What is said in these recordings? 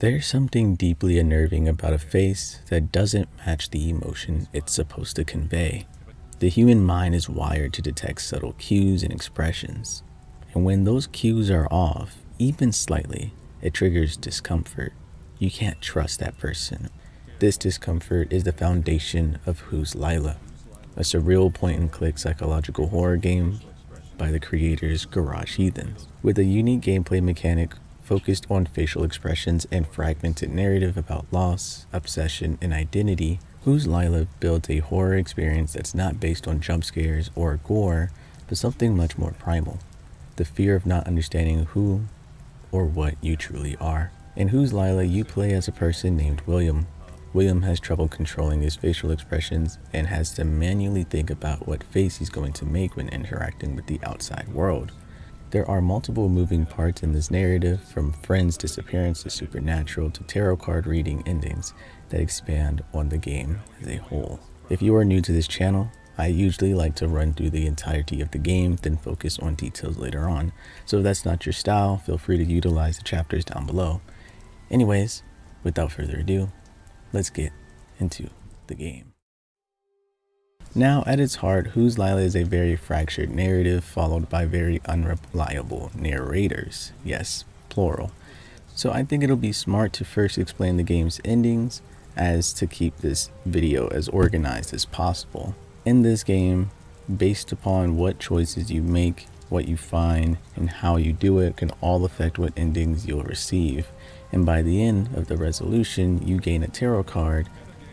There's something deeply unnerving about a face that doesn't match the emotion it's supposed to convey. The human mind is wired to detect subtle cues and expressions, and when those cues are off, even slightly, it triggers discomfort. You can't trust that person. This discomfort is the foundation of Who's Lila, a surreal point-and-click psychological horror game by the creators Garage Heathens, with a unique gameplay mechanic focused on facial expressions and fragmented narrative about loss, obsession, and identity. Who's Lila builds a horror experience that's not based on jump scares or gore, but something much more primal. The fear of not understanding who or what you truly are. In Who's Lila, you play as a person named William. William has trouble controlling his facial expressions and has to manually think about what face he's going to make when interacting with the outside world. There are multiple moving parts in this narrative, from Friend's disappearance to supernatural to tarot card reading endings that expand on the game as a whole. If you are new to this channel, I usually like to run through the entirety of the game, then focus on details later on. So if that's not your style, feel free to utilize the chapters down below. Anyways, without further ado, let's get into the game. Now, at its heart, Who's Lila is a very fractured narrative followed by very unreliable narrators. Yes, plural. So I think it'll be smart to first explain the game's endings as to keep this video as organized as possible. In this game, based upon what choices you make, what you find, and how you do it can all affect what endings you'll receive. And by the end of the resolution, you gain a tarot card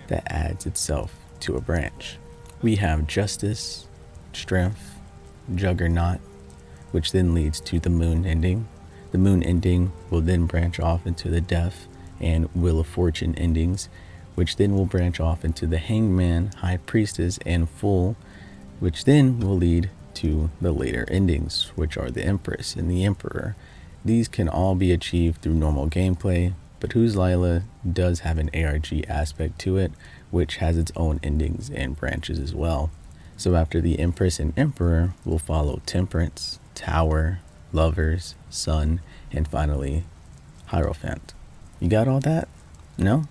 that adds itself to a branch. We have Justice, Strength, Juggernaut, which then leads to the Moon ending. The Moon ending will then branch off into the Death and Wheel of Fortune endings, which then will branch off into the Hangman, High Priestess, and Fool, which then will lead to the later endings, which are the Empress and the Emperor. These can all be achieved through normal gameplay, but Who's Lila does have an ARG aspect to it, which has its own endings and branches as well. So after the Empress and Emperor, will follow Temperance, Tower, Lovers, Sun, and finally Hierophant. You got all that? No?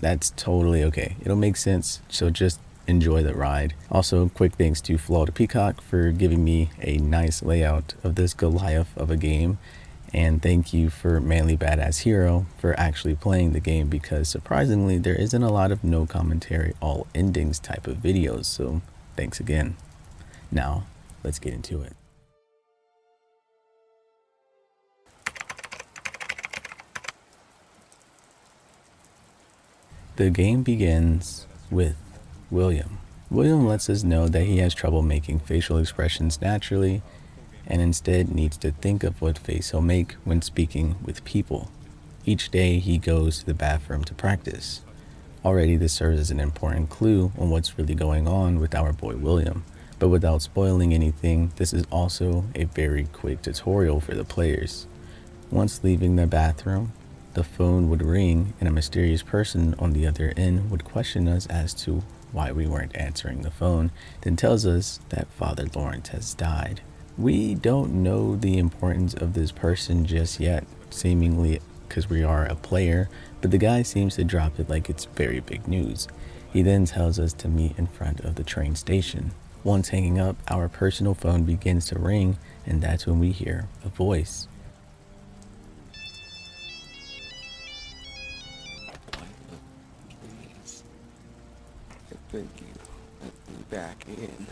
That's totally okay. It'll make sense, so just enjoy the ride. Also, quick thanks to Flaw the Peacock for giving me a nice layout of this Goliath of a game. And thank you for Manly Badass Hero for actually playing the game, because surprisingly there isn't a lot of no commentary all endings type of videos, so thanks again. Now let's get into it. The game begins with William. William lets us know that he has trouble making facial expressions naturally and instead needs to think of what face he'll make when speaking with people. Each day he goes to the bathroom to practice. Already this serves as an important clue on what's really going on with our boy William, but without spoiling anything, this is also a very quick tutorial for the players. Once leaving the bathroom, the phone would ring and a mysterious person on the other end would question us as to why we weren't answering the phone, then tells us that Father Lawrence has died. We don't know the importance of this person just yet, seemingly because we are a player, but the guy seems to drop it like it's very big news. He then tells us to meet in front of the train station. Once hanging up, our personal phone begins to ring, and that's when we hear a voice. Please. Thank you. Let me back in.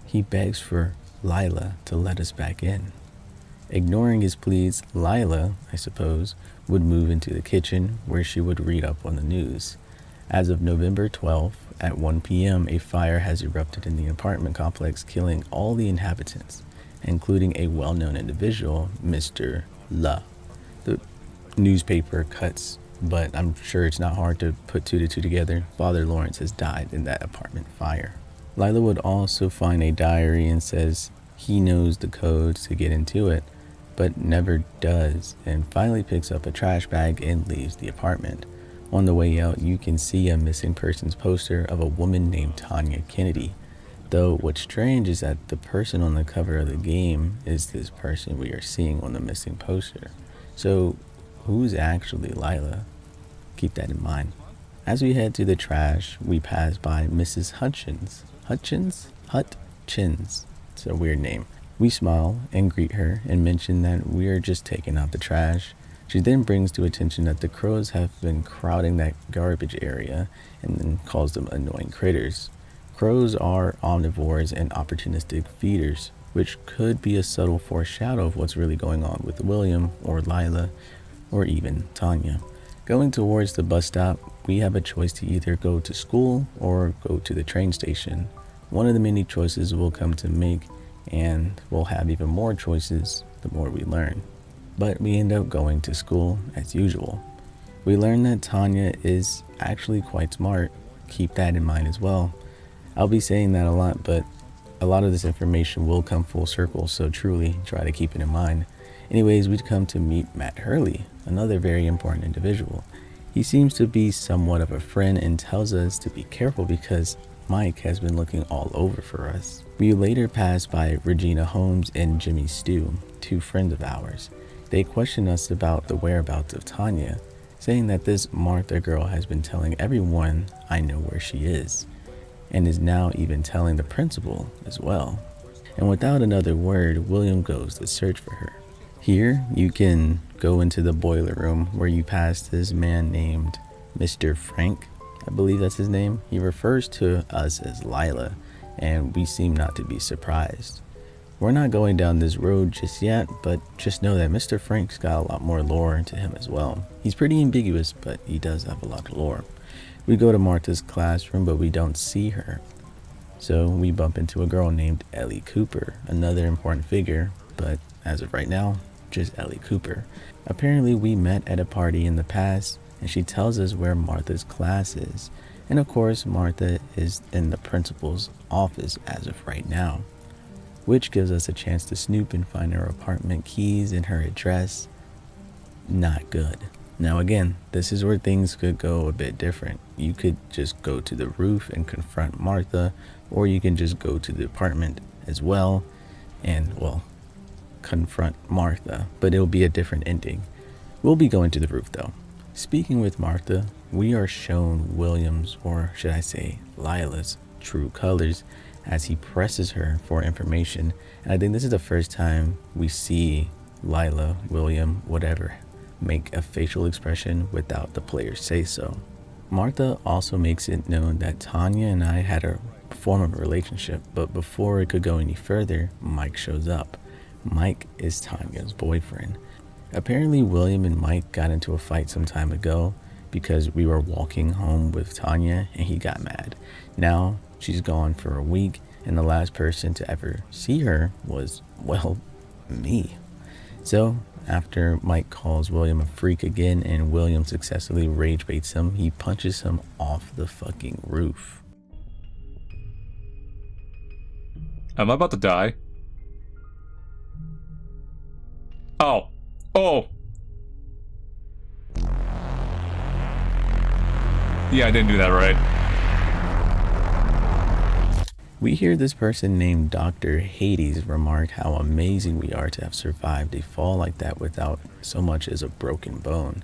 He begs for Lila to let us back in. Ignoring his pleas, Lila, I suppose, would move into the kitchen where she would read up on the news. As of November 12th at 1 p.m., a fire has erupted in the apartment complex, killing all the inhabitants, including a well-known individual, Mr. La. The newspaper cuts, but I'm sure it's not hard to put two to two together. Father Lawrence has died in that apartment fire. Lila would also find a diary and says he knows the codes to get into it, but never does, and finally picks up a trash bag and leaves the apartment. On the way out, you can see a missing persons poster of a woman named Tanya Kennedy. Though what's strange is that the person on the cover of the game is this person we are seeing on the missing poster. So who's actually Lila? Keep that in mind. As we head to the trash, we pass by Mrs. Hutchins. Hutchins. It's a weird name. We smile and greet her and mention that we are just taking out the trash. She then brings to attention that the crows have been crowding that garbage area and then calls them annoying critters. Crows are omnivores and opportunistic feeders, which could be a subtle foreshadow of what's really going on with William or Lila or even Tanya. Going towards the bus stop, we have a choice to either go to school or go to the train station. One of the many choices we'll come to make, and we'll have even more choices the more we learn. But we end up going to school as usual. We learn that Tanya is actually quite smart. Keep that in mind as well. I'll be saying that a lot, but a lot of this information will come full circle, so truly try to keep it in mind. Anyways, we'd come to meet Matt Hurley, another very important individual. He seems to be somewhat of a friend and tells us to be careful because Mike has been looking all over for us. We later pass by Regina Holmes and Jimmy Stew, two friends of ours. They question us about the whereabouts of Tanya, saying that this Martha girl has been telling everyone I know where she is, and is now even telling the principal as well. And without another word, William goes to search for her. Here, you can go into the boiler room where you pass this man named Mr. Frank. I believe that's his name. He refers to us as Lila, and we seem not to be surprised. We're not going down this road just yet, but just know that Mr. Frank's got a lot more lore to him as well. He's pretty ambiguous, but he does have a lot of lore. We go to Martha's classroom, but we don't see her. So we bump into a girl named Ellie Cooper, another important figure, but as of right now, just Ellie Cooper. Apparently we met at a party in the past, and she tells us where Martha's class is. And of course, Martha is in the principal's office as of right now, which gives us a chance to snoop and find her apartment keys and her address. Not good. Now again, this is where things could go a bit different. You could just go to the roof and confront Martha, or you can just go to the apartment as well and, well, confront Martha, but it'll be a different ending. We'll be going to the roof though. Speaking with Martha, we are shown William's, or should I say Lila's, true colors as he presses her for information. And I think this is the first time we see Lila, William, whatever, make a facial expression without the player say so. Martha also makes it known that Tanya and I had a form of a relationship, but before it could go any further, Mike shows up. Mike is Tanya's boyfriend. Apparently William and Mike got into a fight some time ago because we were walking home with Tanya and he got mad. Now she's gone for a week, and the last person to ever see her was, well, me. So after Mike calls William a freak again and William successfully rage baits him, he punches him off the fucking roof. Am I about to die? Oh. Oh! Yeah, I didn't do that right. We hear this person named Dr. Hades remark how amazing we are to have survived a fall like that without so much as a broken bone.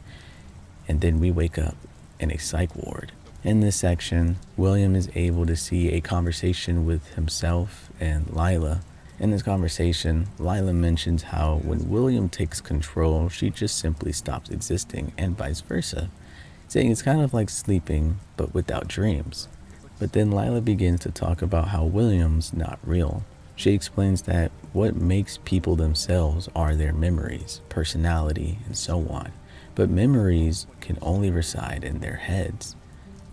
And then we wake up in a psych ward. In this section, William is able to see a conversation with himself and Lila. In this conversation, Lila mentions how when William takes control, she just simply stops existing, and vice versa, saying it's kind of like sleeping, but without dreams. But then Lila begins to talk about how William's not real. She explains that what makes people themselves are their memories, personality, and so on. But memories can only reside in their heads.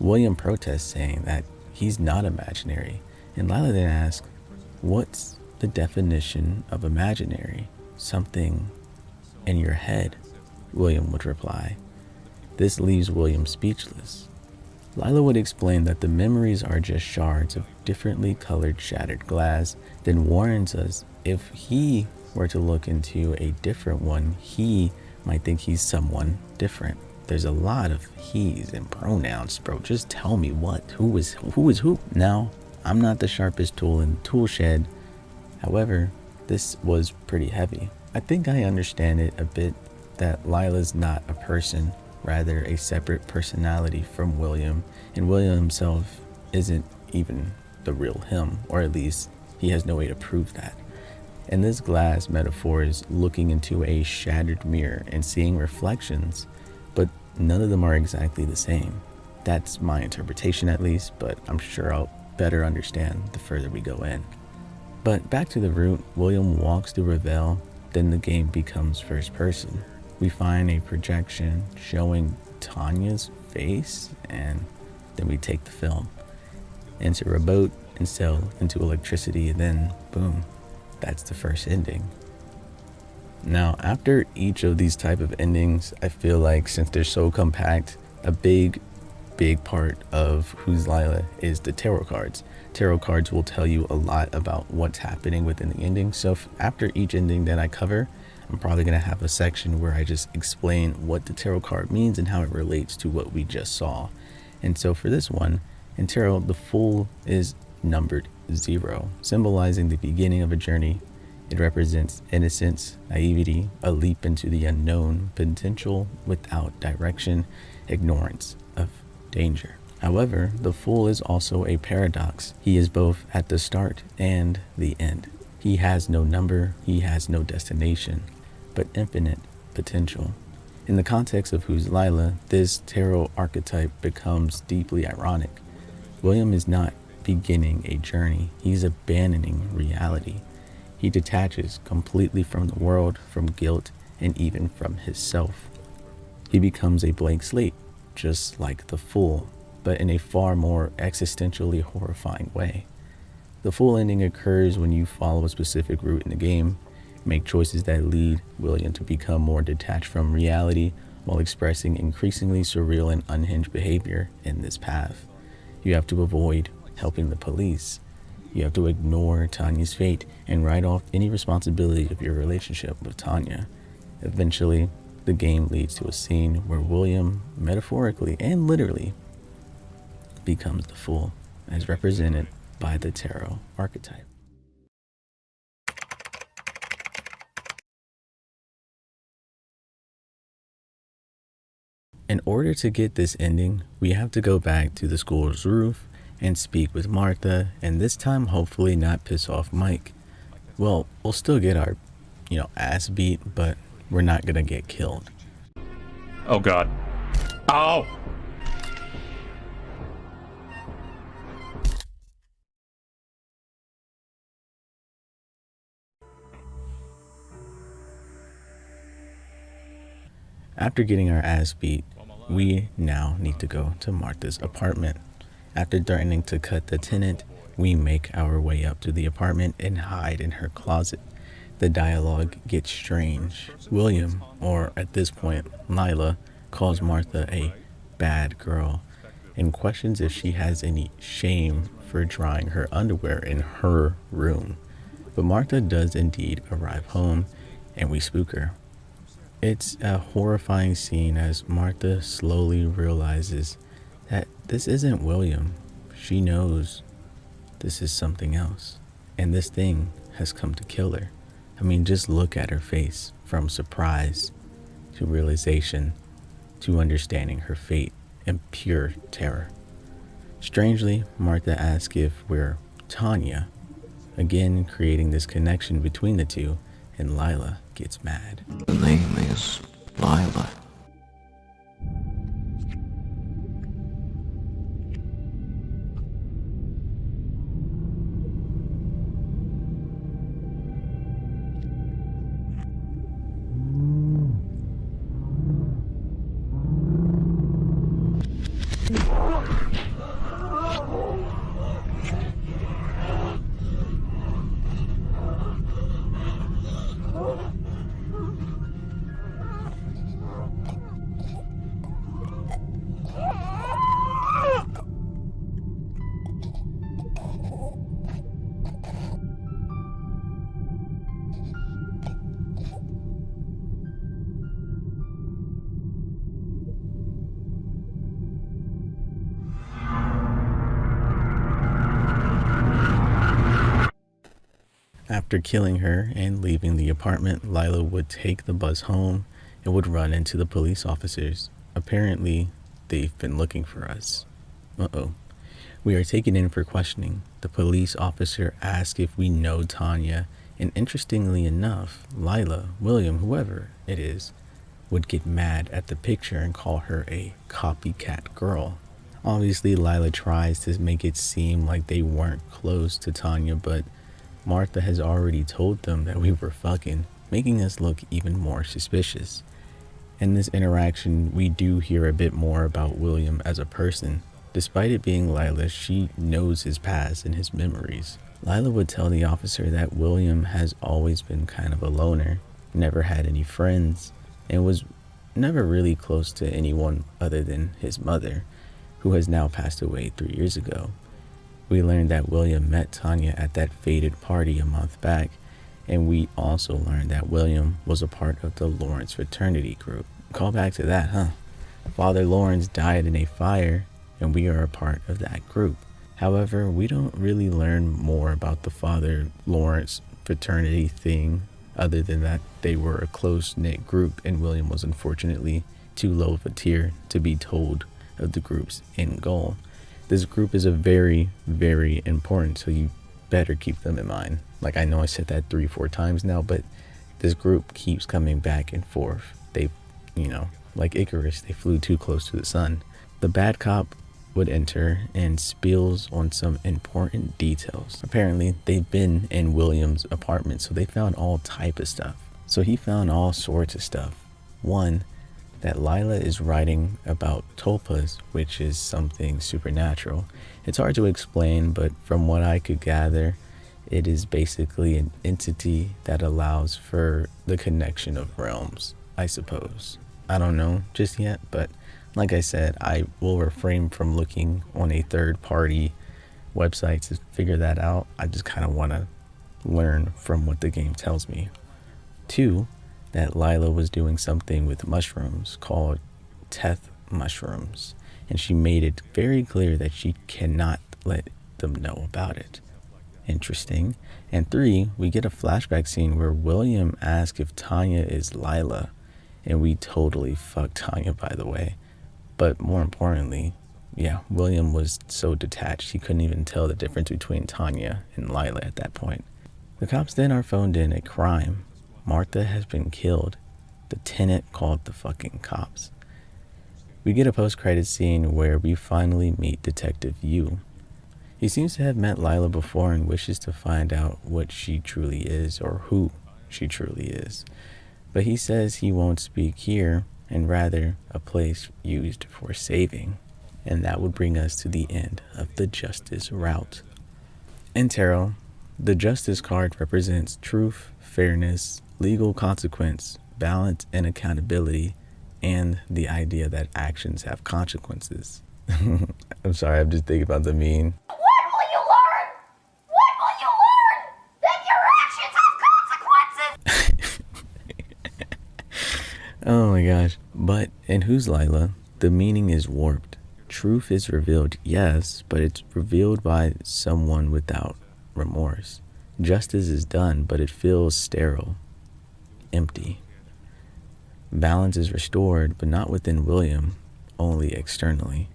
William protests, saying that he's not imaginary, and Lila then asks, what's the definition of imaginary? Something in your head, William would reply. This leaves William speechless. Lila would explain that the memories are just shards of differently colored shattered glass, then warns us if he were to look into a different one, he might think he's someone different. There's a lot of he's and pronouns, bro. Just tell me who is who. Now, I'm not the sharpest tool in the tool shed. However, this was pretty heavy. I think I understand it a bit that Lila's not a person, rather a separate personality from William, and William himself isn't even the real him, or at least he has no way to prove that. And this glass metaphor is looking into a shattered mirror and seeing reflections, but none of them are exactly the same. That's my interpretation at least, but I'm sure I'll better understand the further we go in. But back to the route, William walks through a veil, then the game becomes first person. We find a projection showing Tanya's face, and then we take the film, enter a boat, and sail into electricity, and then boom, that's the first ending. Now, after each of these type of endings, I feel like since they're so compact, a big part of Who's Lila is the tarot cards. Tarot cards will tell you a lot about what's happening within the ending. So after each ending that I cover, I'm probably going to have a section where I just explain what the tarot card means and how it relates to what we just saw. And so for this one, in tarot, the Fool is numbered 0, symbolizing the beginning of a journey. It represents innocence, naivety, a leap into the unknown, potential without direction, ignorance of danger. However, the Fool is also a paradox. He is both at the start and the end. He has no number, he has no destination, but infinite potential. In the context of Who's Lila, this tarot archetype becomes deeply ironic. William is not beginning a journey, he's abandoning reality. He detaches completely from the world, from guilt, and even from himself. He becomes a blank slate, just like the Fool, but in a far more existentially horrifying way. The Fool ending occurs when you follow a specific route in the game, make choices that lead William to become more detached from reality while expressing increasingly surreal and unhinged behavior in this path. You have to avoid helping the police. You have to ignore Tanya's fate and write off any responsibility of your relationship with Tanya. Eventually, the game leads to a scene where William, metaphorically and literally, becomes the Fool, as represented by the tarot archetype. In order to get this ending, we have to go back to the school's roof and speak with Martha, and this time hopefully not piss off Mike. Well, we'll still get our, ass beat, but we're not gonna get killed. Oh god. Ow! After getting our ass beat, we now need to go to Martha's apartment. After threatening to cut the tenant, we make our way up to the apartment and hide in her closet. The dialogue gets strange. William, or at this point, Lila, calls Martha a bad girl and questions if she has any shame for drying her underwear in her room. But Martha does indeed arrive home, and we spook her. It's a horrifying scene as Martha slowly realizes that this isn't William. She knows this is something else, and this thing has come to kill her. I mean, just look at her face, from surprise to realization to understanding her fate and pure terror. Strangely, Martha asks if we're Tanya, again creating this connection between the two, and Lila gets mad. The name is Lila. After killing her and leaving the apartment, Lila would take the bus home, and would run into the police officers. Apparently, they've been looking for us. Uh-oh. We are taken in for questioning. The police officer asks if we know Tanya, and interestingly enough, Lila, William, whoever it is, would get mad at the picture and call her a copycat girl. Obviously, Lila tries to make it seem like they weren't close to Tanya, but Martha has already told them that we were fucking, making us look even more suspicious. In this interaction, we do hear a bit more about William as a person. Despite it being Lila, she knows his past and his memories. Lila would tell the officer that William has always been kind of a loner, never had any friends, and was never really close to anyone other than his mother, who has now passed away 3 years ago. We learned that William met Tanya at that faded party a month back, and we also learned that William was a part of the Lawrence fraternity group. Call back to that, huh? Father Lawrence died in a fire, and we are a part of that group. However, we don't really learn more about the Father Lawrence fraternity thing, other than that they were a close-knit group, and William was unfortunately too low of a tier to be told of the group's end goal. This group is a very, very important, so you better keep them in mind. Like, I know I said that 3-4 times now, but this group keeps coming back and forth. They, like Icarus, they flew too close to the sun. The bad cop would enter and spills on some important details. Apparently, they've been in William's apartment, so they found all type of stuff. So he found all sorts of stuff. One, that Lila is writing about tulpas, which is something supernatural. It's hard to explain, but from what I could gather, it is basically an entity that allows for the connection of realms, I suppose. I don't know just yet, but like I said, I will refrain from looking on a third-party website to figure that out. I just kind of want to learn from what the game tells me. 2, that Lila was doing something with mushrooms called Teth mushrooms, and she made it very clear that she cannot let them know about it. Interesting. And 3, we get a flashback scene where William asks if Tanya is Lila, and we totally fucked Tanya, by the way. But more importantly, William was so detached he couldn't even tell the difference between Tanya and Lila at that point. The cops then are phoned in a crime. Martha has been killed. The tenant called the fucking cops. We get a post-credit scene where we finally meet Detective Yu. He seems to have met Lila before and wishes to find out what she truly is, or who she truly is. But he says he won't speak here, and rather a place used for saving. And that would bring us to the end of the Justice route. In tarot, the Justice card represents truth, fairness, legal consequence, balance, and accountability, and the idea that actions have consequences. I'm sorry, I'm just thinking about the meme. What will you learn? What will you learn? That your actions have consequences! Oh my gosh. But in Who's Lila, the meaning is warped. Truth is revealed, yes, but it's revealed by someone without remorse. Justice is done, but it feels sterile, empty. Balance is restored, but not within William, only externally.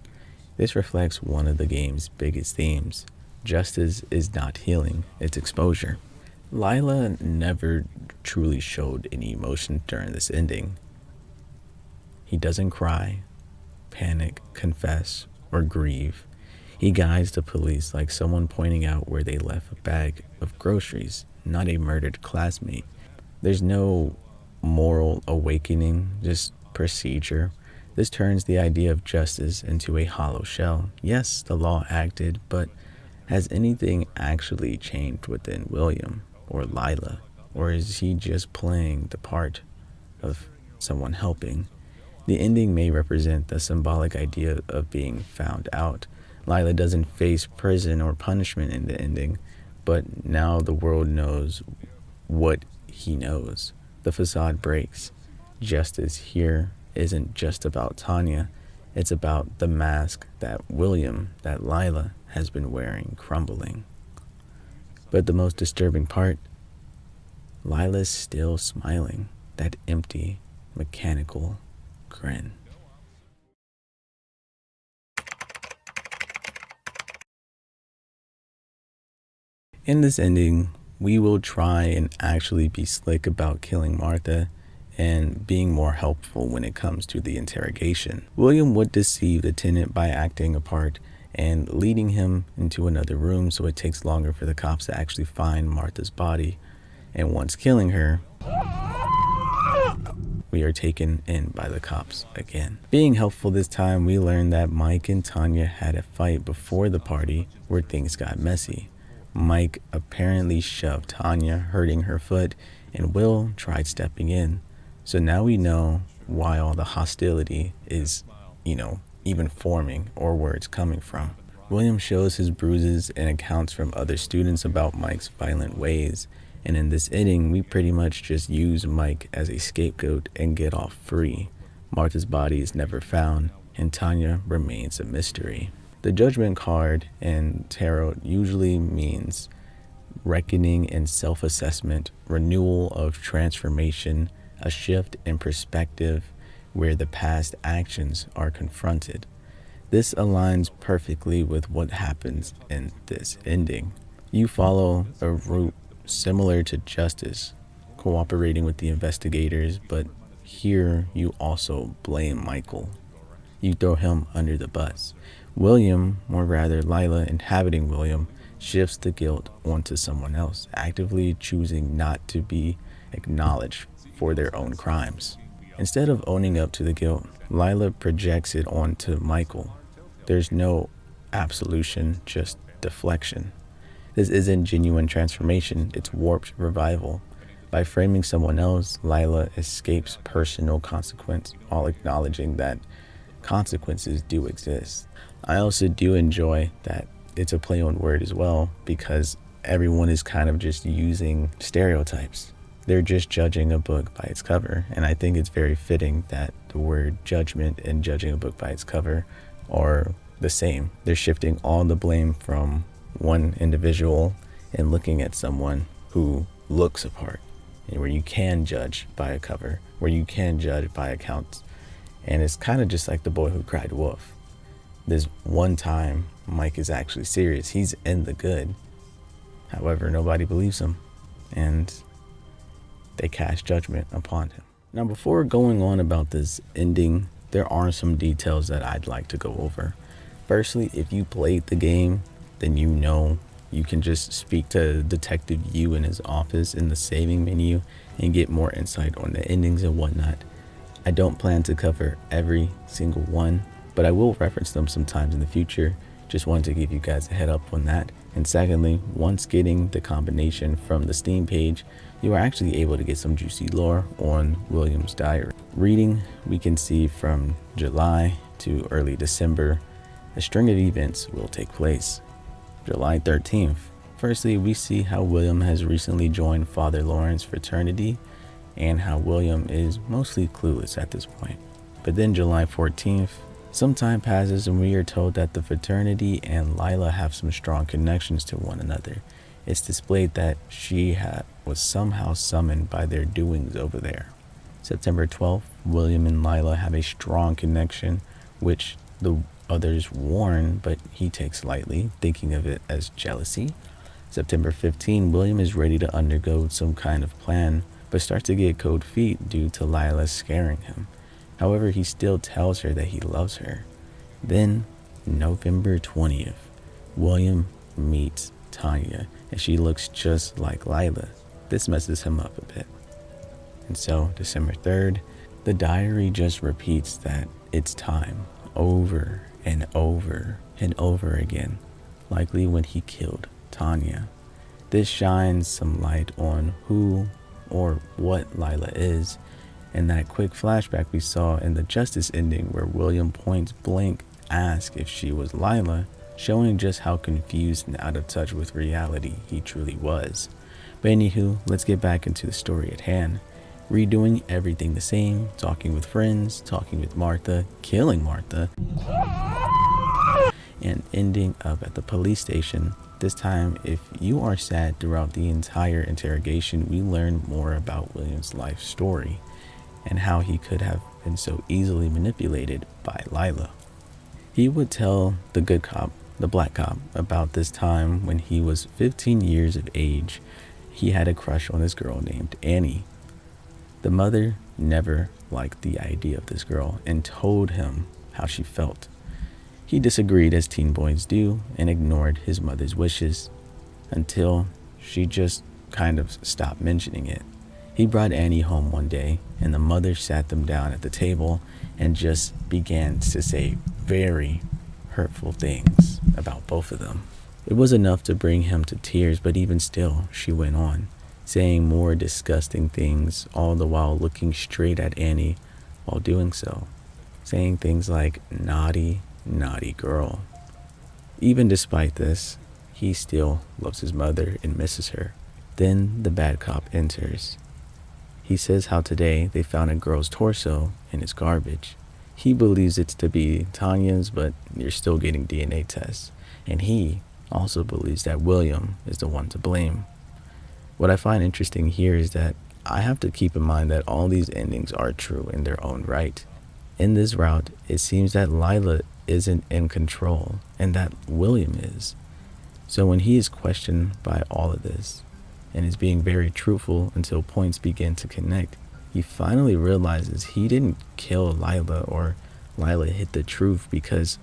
This reflects one of the game's biggest themes. Justice is not healing, it's exposure. Lila never truly showed any emotion during this ending. He doesn't cry, panic, confess, or grieve. He guides the police like someone pointing out where they left a bag of groceries, not a murdered classmate. There's no moral awakening, just procedure. This turns the idea of justice into a hollow shell. Yes, the law acted, but has anything actually changed within William or Lila? Or is he just playing the part of someone helping? The ending may represent the symbolic idea of being found out. Lila doesn't face prison or punishment in the ending, but now the world knows what he knows. The facade breaks. Justice here isn't just about Tanya. It's about the mask that William, that Lila, has been wearing crumbling. But the most disturbing part, Lila's still smiling. That empty, mechanical grin. In this ending, we will try and actually be slick about killing Martha and being more helpful when it comes to the interrogation. William would deceive the tenant by acting a part and leading him into another room so it takes longer for the cops to actually find Martha's body. And once killing her, we are taken in by the cops again. Being helpful this time, we learn that Mike and Tanya had a fight before the party where things got messy. Mike apparently shoved Tanya, hurting her foot, and Will tried stepping in. So now we know why all the hostility is, even forming or where it's coming from. William shows his bruises and accounts from other students about Mike's violent ways. And in this ending, we pretty much just use Mike as a scapegoat and get off free. Martha's body is never found, and Tanya remains a mystery. The Judgment card in tarot usually means reckoning and self-assessment, renewal of transformation, a shift in perspective where the past actions are confronted. This aligns perfectly with what happens in this ending. You follow a route similar to Justice, cooperating with the investigators, but here you also blame Michael. You throw him under the bus. William, or rather Lila inhabiting William, shifts the guilt onto someone else, actively choosing not to be acknowledged for their own crimes. Instead of owning up to the guilt, Lila projects it onto Michael. There's no absolution, just deflection. This isn't genuine transformation, it's warped revival. By framing someone else, Lila escapes personal consequence while acknowledging that consequences do exist. I also do enjoy that it's a play on word as well, because everyone is kind of just using stereotypes. They're just judging a book by its cover, and I think it's very fitting that the word judgment and judging a book by its cover are the same. They're shifting all the blame from one individual and looking at someone who looks apart, and where you can judge by a cover, where you can judge by accounts. And it's kind of just like The Boy Who Cried Wolf. This one time Mike is actually serious. He's in the good. However, nobody believes him, and they cast judgment upon him. Now, before going on about this ending, there are some details that I'd like to go over. Firstly, if you played the game, then you can just speak to Detective Yu in his office in the saving menu and get more insight on the endings and whatnot. I don't plan to cover every single one, but I will reference them sometimes in the future. Just wanted to give you guys a head up on that. And secondly, once getting the combination from the Steam page, you are actually able to get some juicy lore on William's diary. Reading, we can see from July to early December, a string of events will take place. July 13th. Firstly, we see how William has recently joined Father Lawrence's fraternity and how William is mostly clueless at this point. But then July 14th, some time passes and we are told that the fraternity and Lila have some strong connections to one another. It's displayed that she was somehow summoned by their doings over there. September 12th, William and Lila have a strong connection, which the others warn, but he takes lightly, thinking of it as jealousy. September 15th, William is ready to undergo some kind of plan, but starts to get cold feet due to Lila scaring him. However, he still tells her that he loves her. Then, November 20th, William meets Tanya, and she looks just like Lila. This messes him up a bit. And so, December 3rd, the diary just repeats that it's time, over and over and over again, likely when he killed Tanya. This shines some light on who or what Lila is, and that quick flashback we saw in the Justice ending where William point blank asked if she was Lila, showing just how confused and out of touch with reality he truly was. But anywho, let's get back into the story at hand. Redoing everything the same, talking with friends, talking with Martha, killing Martha, and ending up at the police station. This time, if you are sad throughout the entire interrogation, we learn more about William's life story. and how he could have been so easily manipulated by Lila. He would tell the good cop, the black cop, about this time when he was 15 years of age. He had a crush on this girl named Annie. The mother never liked the idea of this girl and told him how she felt. He disagreed, as teen boys do, and ignored his mother's wishes until she just kind of stopped mentioning it. He brought Annie home one day, and the mother sat them down at the table and just began to say very hurtful things about both of them. It was enough to bring him to tears, but even still, she went on, saying more disgusting things, all the while looking straight at Annie while doing so, saying things like, naughty, naughty girl. Even despite this, he still loves his mother and misses her. Then the bad cop enters. He says how today they found a girl's torso in his garbage. He believes it's to be Tanya's, but you're still getting DNA tests. And he also believes that William is the one to blame. What I find interesting here is that I have to keep in mind that all these endings are true in their own right. In this route, it seems that Lila isn't in control and that William is. So when he is questioned by all of this and is being very truthful until points begin to connect, he finally realizes he didn't kill Lila or Lila hid the truth, because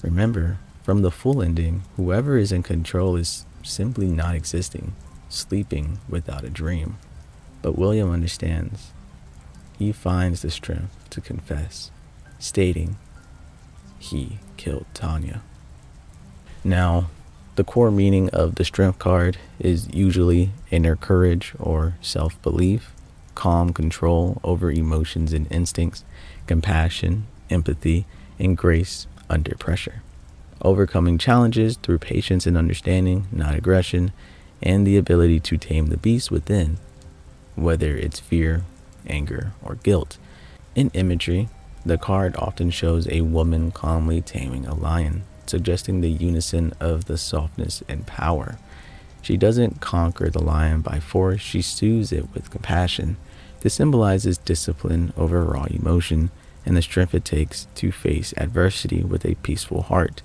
remember, from the full ending, whoever is in control is simply not existing, sleeping without a dream. But William understands. He finds the strength to confess, stating he killed Tanya. Now, the core meaning of the strength card is usually inner courage or self-belief, calm control over emotions and instincts, compassion, empathy, and grace under pressure. Overcoming challenges through patience and understanding, not aggression, and the ability to tame the beast within, whether it's fear, anger, or guilt. In imagery, the card often shows a woman calmly taming a lion, suggesting the unison of the softness and power. She doesn't conquer the lion by force, she soothes it with compassion. This symbolizes discipline over raw emotion and the strength it takes to face adversity with a peaceful heart.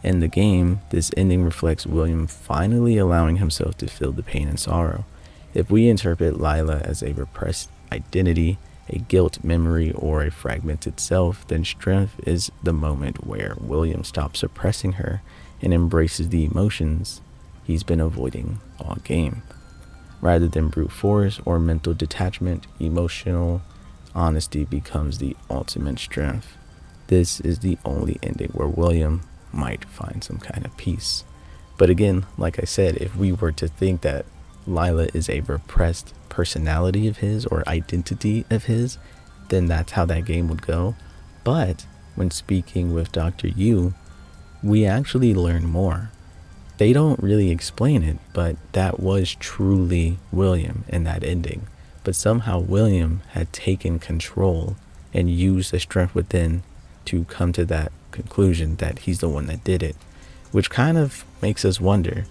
In the game, this ending reflects William finally allowing himself to feel the pain and sorrow. If we interpret Lila as a repressed identity, a guilt memory, or a fragmented self, then strength is the moment where William stops suppressing her and embraces the emotions he's been avoiding all game. Rather than brute force or mental detachment, emotional honesty becomes the ultimate strength. This is the only ending where William might find some kind of peace. But again, like I said, if we were to think that Lila is a repressed personality of his or identity of his, then that's how that game would go. But when speaking with Dr. Yu, we actually learn more. They don't really explain it, but that was truly William in that ending. But somehow William had taken control and used the strength within to come to that conclusion that he's the one that did it, which kind of makes us wonder.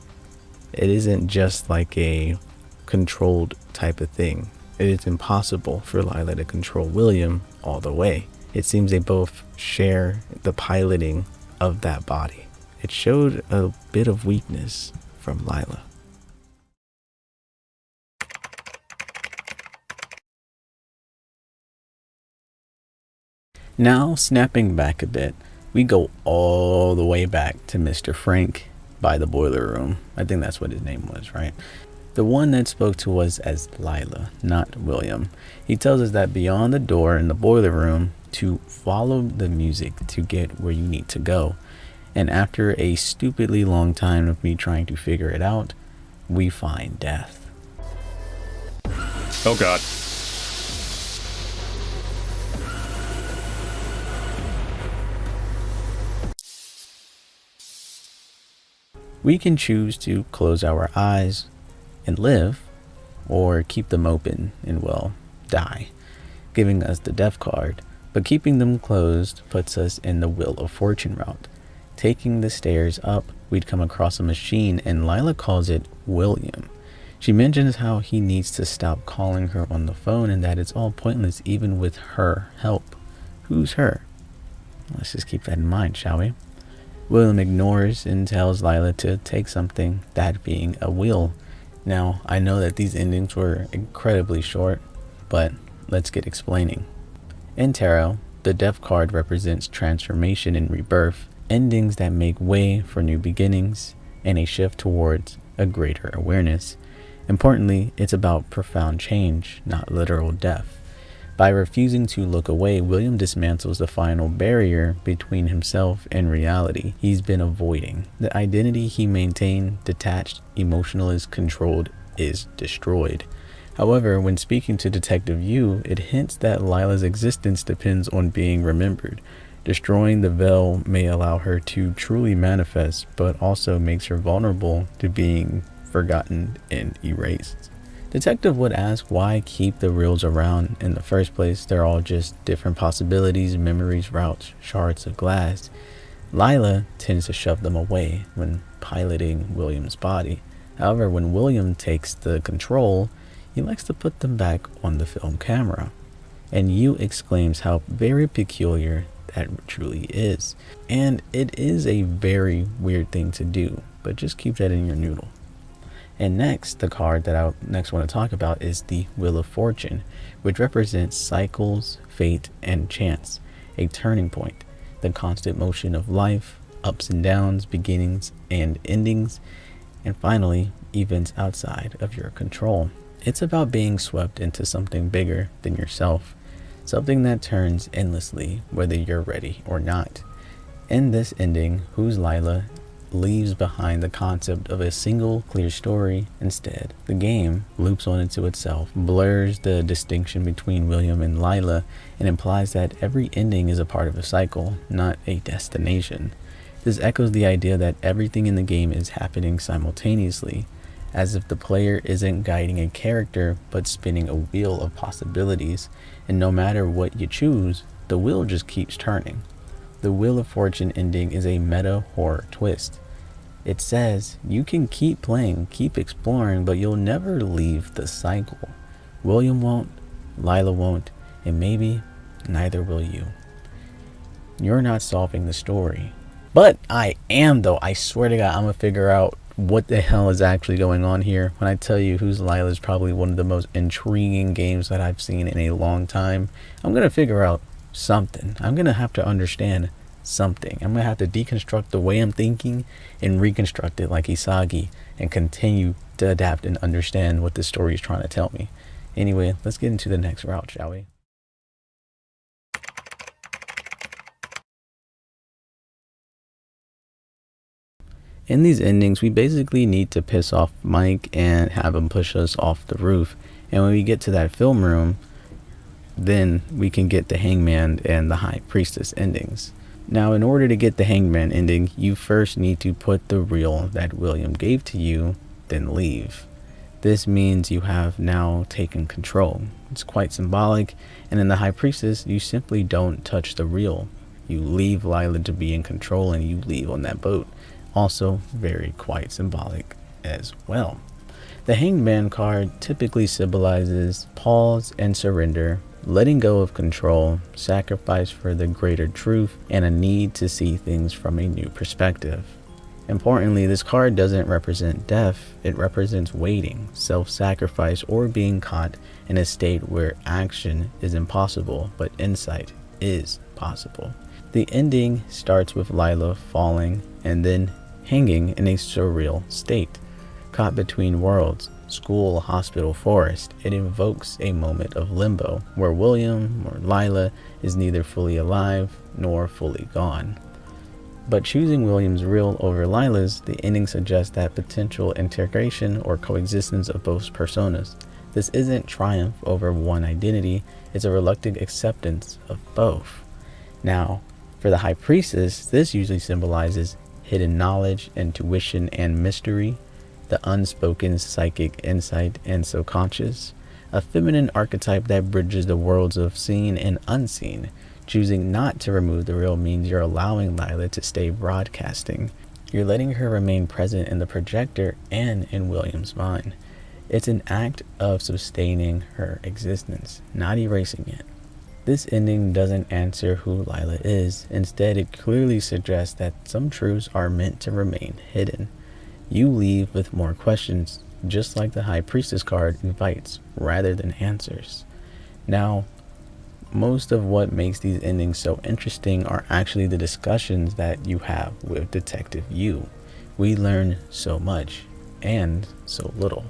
It isn't just like a controlled type of thing. It is impossible for Lila to control William all the way. It seems they both share the piloting of that body. It showed a bit of weakness from Lila. Now, snapping back a bit, we go all the way back to Mr. Frank by the boiler room. I think that's what his name was, right? The one that spoke to us as Lila, not William. He tells us that beyond the door in the boiler room, to follow the music to get where you need to go. And after a stupidly long time of me trying to figure it out, we find death. Oh God. We can choose to close our eyes and live, or keep them open and, well, die, giving us the death card. But keeping them closed puts us in the Wheel of Fortune route. Taking the stairs up, we'd come across a machine, and Lila calls it William. She mentions how he needs to stop calling her on the phone and that it's all pointless even with her help. Who's her? Let's just keep that in mind, shall we? William ignores and tells Lila to take something, that being a wheel. Now, I know that these endings were incredibly short, but let's get explaining. In tarot, the Death card represents transformation and rebirth, endings that make way for new beginnings, and a shift towards a greater awareness. Importantly, it's about profound change, not literal death. By refusing to look away, William dismantles the final barrier between himself and reality he's been avoiding. The identity he maintained, detached, emotionless, controlled, is destroyed. However, when speaking to Detective Yu, it hints that Lila's existence depends on being remembered. Destroying the veil may allow her to truly manifest, but also makes her vulnerable to being forgotten and erased. Detective would ask why keep the reels around in the first place. They're all just different possibilities, memories, routes, shards of glass. Lila tends to shove them away when piloting William's body. However, when William takes the control, he likes to put them back on the film camera. And Yu exclaims how very peculiar that truly is. And it is a very weird thing to do, but just keep that in your noodle. And next, the card that I next want to talk about is the Wheel of Fortune, which represents cycles, fate, and chance, a turning point, the constant motion of life, ups and downs, beginnings and endings, and finally, events outside of your control. It's about being swept into something bigger than yourself, something that turns endlessly, whether you're ready or not. In this ending, Who's Lila leaves behind the concept of a single clear story. Instead, the game loops on into itself, blurs the distinction between William and Lila, and implies that every ending is a part of a cycle, not a destination. This echoes the idea that everything in the game is happening simultaneously, as if the player isn't guiding a character but spinning a wheel of possibilities, and no matter what you choose, the wheel just keeps turning. The Wheel of Fortune ending is a meta horror twist. It says you can keep playing, keep exploring, but you'll never leave the cycle. William won't, Lila won't, and maybe neither will you. You're not solving the story. But I am, though. I swear to God, I'm going to figure out what the hell is actually going on here. When I tell you Who's Lila is probably one of the most intriguing games that I've seen in a long time, I'm going to figure out something. I'm going to have to understand something. I'm going to have to deconstruct the way I'm thinking and reconstruct it like Isagi and continue to adapt and understand what the story is trying to tell me. Anyway, let's get into the next route, shall we? In these endings, we basically need to piss off Mike and have him push us off the roof. And when we get to that film room, then we can get the Hangman and the High Priestess endings. Now, in order to get the Hangman ending, you first need to put the reel that William gave to you, then leave. This means you have now taken control. It's quite symbolic, and in the High Priestess, you simply don't touch the reel. You leave Lila to be in control and you leave on that boat. Also very quite symbolic as well. The Hangman card typically symbolizes pause and surrender, letting go of control, sacrifice for the greater truth, and a need to see things from a new perspective. Importantly, this card doesn't represent death, it represents waiting, self-sacrifice, or being caught in a state where action is impossible, but insight is possible. The ending starts with Lila falling and then hanging in a surreal state, caught between worlds, school, hospital, forest. It invokes a moment of limbo where William or Lila is neither fully alive nor fully gone. But choosing William's reel over Lila's, the ending suggests that potential integration or coexistence of both personas. This isn't triumph over one identity, it's a reluctant acceptance of both. Now, for the High Priestess, this usually symbolizes hidden knowledge, intuition, and mystery, the unspoken psychic insight and subconscious, a feminine archetype that bridges the worlds of seen and unseen. Choosing not to remove the reel means you're allowing Lila to stay broadcasting. You're letting her remain present in the projector and in William's mind. It's an act of sustaining her existence, not erasing it. This ending doesn't answer who Lila is. Instead, it clearly suggests that some truths are meant to remain hidden. You leave with more questions, just like the High Priestess card invites, rather than answers. Now, most of what makes these endings so interesting are actually the discussions that you have with Detective Yu. We learn so much, and so little.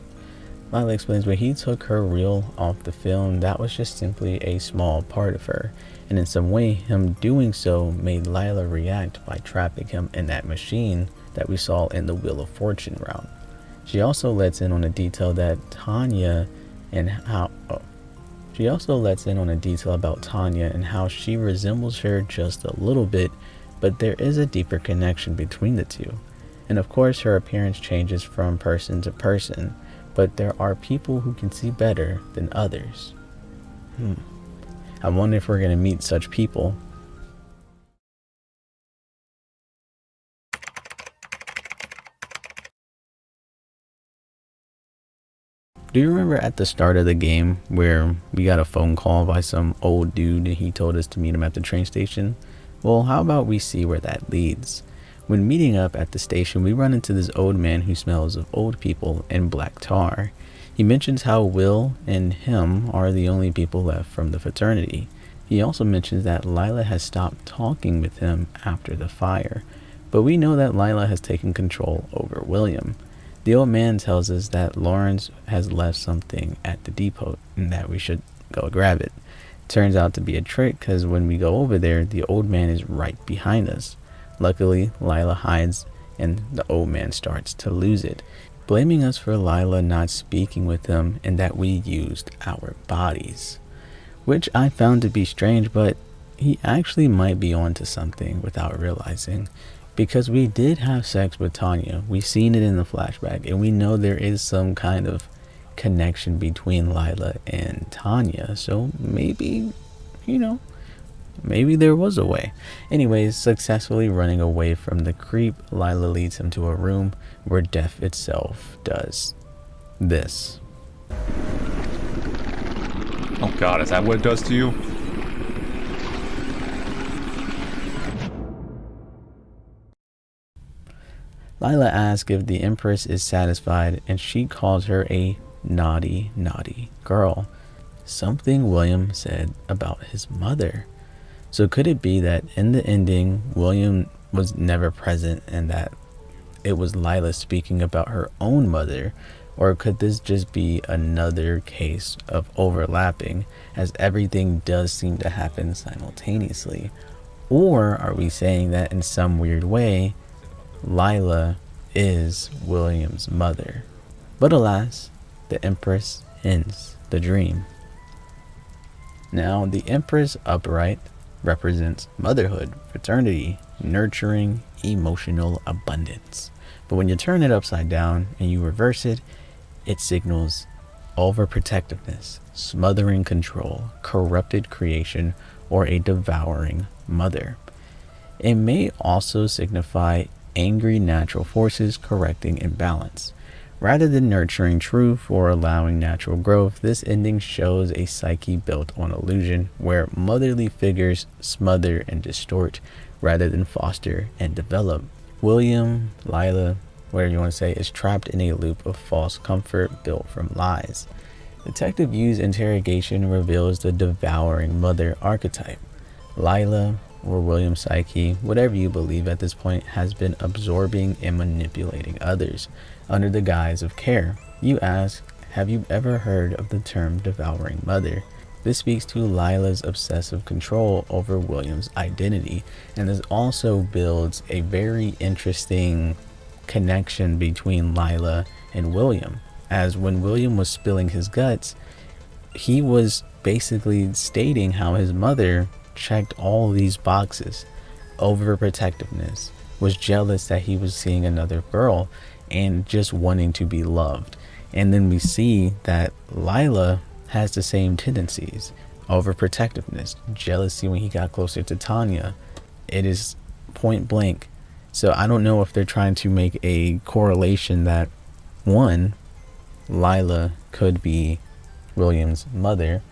Lila explains when he took her reel off the film, that was just simply a small part of her, and in some way, him doing so made Lila react by trapping him in that machine that we saw in the Wheel of Fortune route. She also lets in on a detail that She also lets in on a detail about Tanya and how she resembles her just a little bit, but there is a deeper connection between the two. And of course, her appearance changes from person to person, but there are people who can see better than others. I wonder if we're going to meet such people. Do you remember at the start of the game where we got a phone call by some old dude and he told us to meet him at the train station? Well, how about we see where that leads? When meeting up at the station, we run into this old man who smells of old people and black tar. He mentions how Will and him are the only people left from the fraternity. He also mentions that Lila has stopped talking with him after the fire, but we know that Lila has taken control over William. The old man tells us that Lawrence has left something at the depot and that we should go grab it. Turns out to be a trick because when we go over there, the old man is right behind us. Luckily, Lila hides and the old man starts to lose it, blaming us for Lila not speaking with him and that we used our bodies. Which I found to be strange, but he actually might be onto something without realizing. Because we did have sex with Tanya. We've seen it in the flashback, and we know there is some kind of connection between Lila and Tanya. So maybe, maybe there was a way. Anyways, successfully running away from the creep, Lila leads him to a room where death itself does this. Oh god, is that what it does to you? Lila asks if the Empress is satisfied, and she calls her a naughty, naughty girl. Something William said about his mother. So could it be that in the ending, William was never present and that it was Lila speaking about her own mother? Or could this just be another case of overlapping, as everything does seem to happen simultaneously? Or are we saying that in some weird way, Lila is William's mother? But alas, the Empress ends the dream. Now, the Empress upright represents motherhood, fraternity, nurturing, emotional abundance. But when you turn it upside down and you reverse it, it signals overprotectiveness, smothering control, corrupted creation, or a devouring mother. It may also signify angry natural forces correcting imbalance. Rather than nurturing truth or allowing natural growth, this ending shows a psyche built on illusion, where motherly figures smother and distort rather than foster and develop. William, Lila, whatever you want to say, is trapped in a loop of false comfort built from lies. Detective Yu's interrogation reveals the devouring mother archetype. Lila, or William's psyche, whatever you believe at this point, has been absorbing and manipulating others under the guise of care. You ask, have you ever heard of the term devouring mother? This speaks to Lila's obsessive control over William's identity, and this also builds a very interesting connection between Lila and William, as when William was spilling his guts, he was basically stating how his mother checked all these boxes. Overprotectiveness, was jealous that he was seeing another girl, and just wanting to be loved. And then we see that Lila has the same tendencies. Overprotectiveness, jealousy when he got closer to Tanya. It is point blank. So I don't know if they're trying to make a correlation that, one, Lila could be William's mother,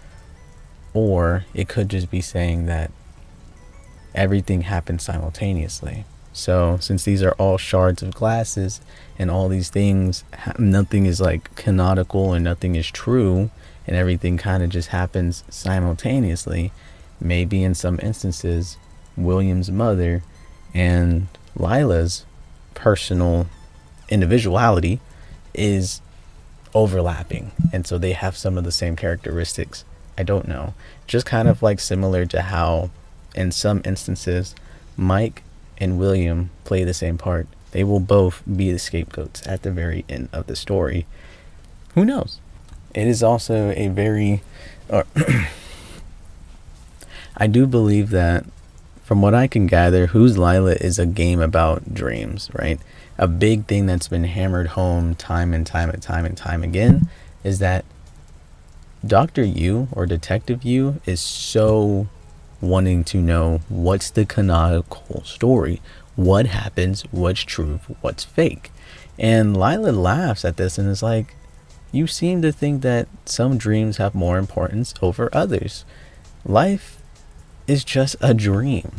or it could just be saying that everything happened simultaneously. So since these are all shards of glasses and all these things, nothing is like canonical and nothing is true, and everything kind of just happens simultaneously, maybe in some instances William's mother and Lila's personal individuality is overlapping, and so they have some of the same characteristics. I don't know, just kind of like similar to how in some instances Mike and William play the same part. They will both be the scapegoats at the very end of the story. Who knows? It is also a very I do believe that, from what I can gather, Who's Lila is a game about dreams, right? A big thing that's been hammered home time and time and time and time again is that Dr. Yu, or Detective Yu, is so wanting to know what's the canonical story, what happens, what's true, what's fake. And Lila laughs at this and is like, you seem to think that some dreams have more importance over others. Life is just a dream.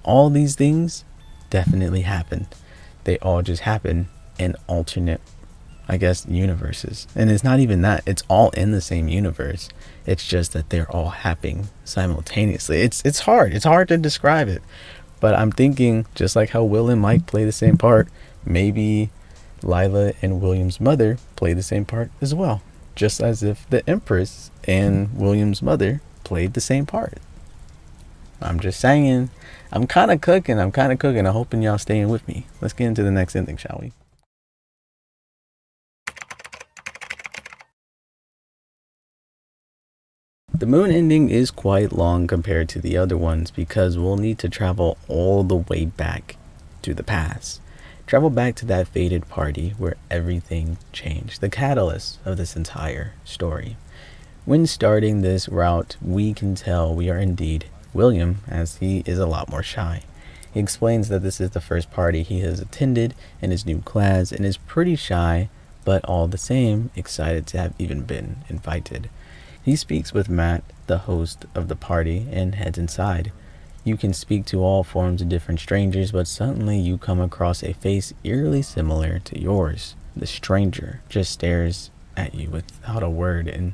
All these things definitely happened. They all just happen in alternate, I guess, universes. And it's not even that. It's all in the same universe. It's just that they're all happening simultaneously. It's hard. It's hard to describe it. But I'm thinking, just like how Will and Mike play the same part, maybe Lila and William's mother play the same part as well. Just as if the Empress and William's mother played the same part. I'm just saying. I'm kind of cooking. I'm hoping y'all staying with me. Let's get into the next ending, shall we? The moon ending is quite long compared to the other ones because we'll need to travel all the way back to the past. Travel back to that fated party where everything changed, the catalyst of this entire story. When starting this route, we can tell we are indeed William, as he is a lot more shy. He explains that this is the first party he has attended in his new class and is pretty shy, but all the same excited to have even been invited. He speaks with Matt, the host of the party, and heads inside. You can speak to all forms of different strangers, but suddenly you come across a face eerily similar to yours. The stranger just stares at you without a word, and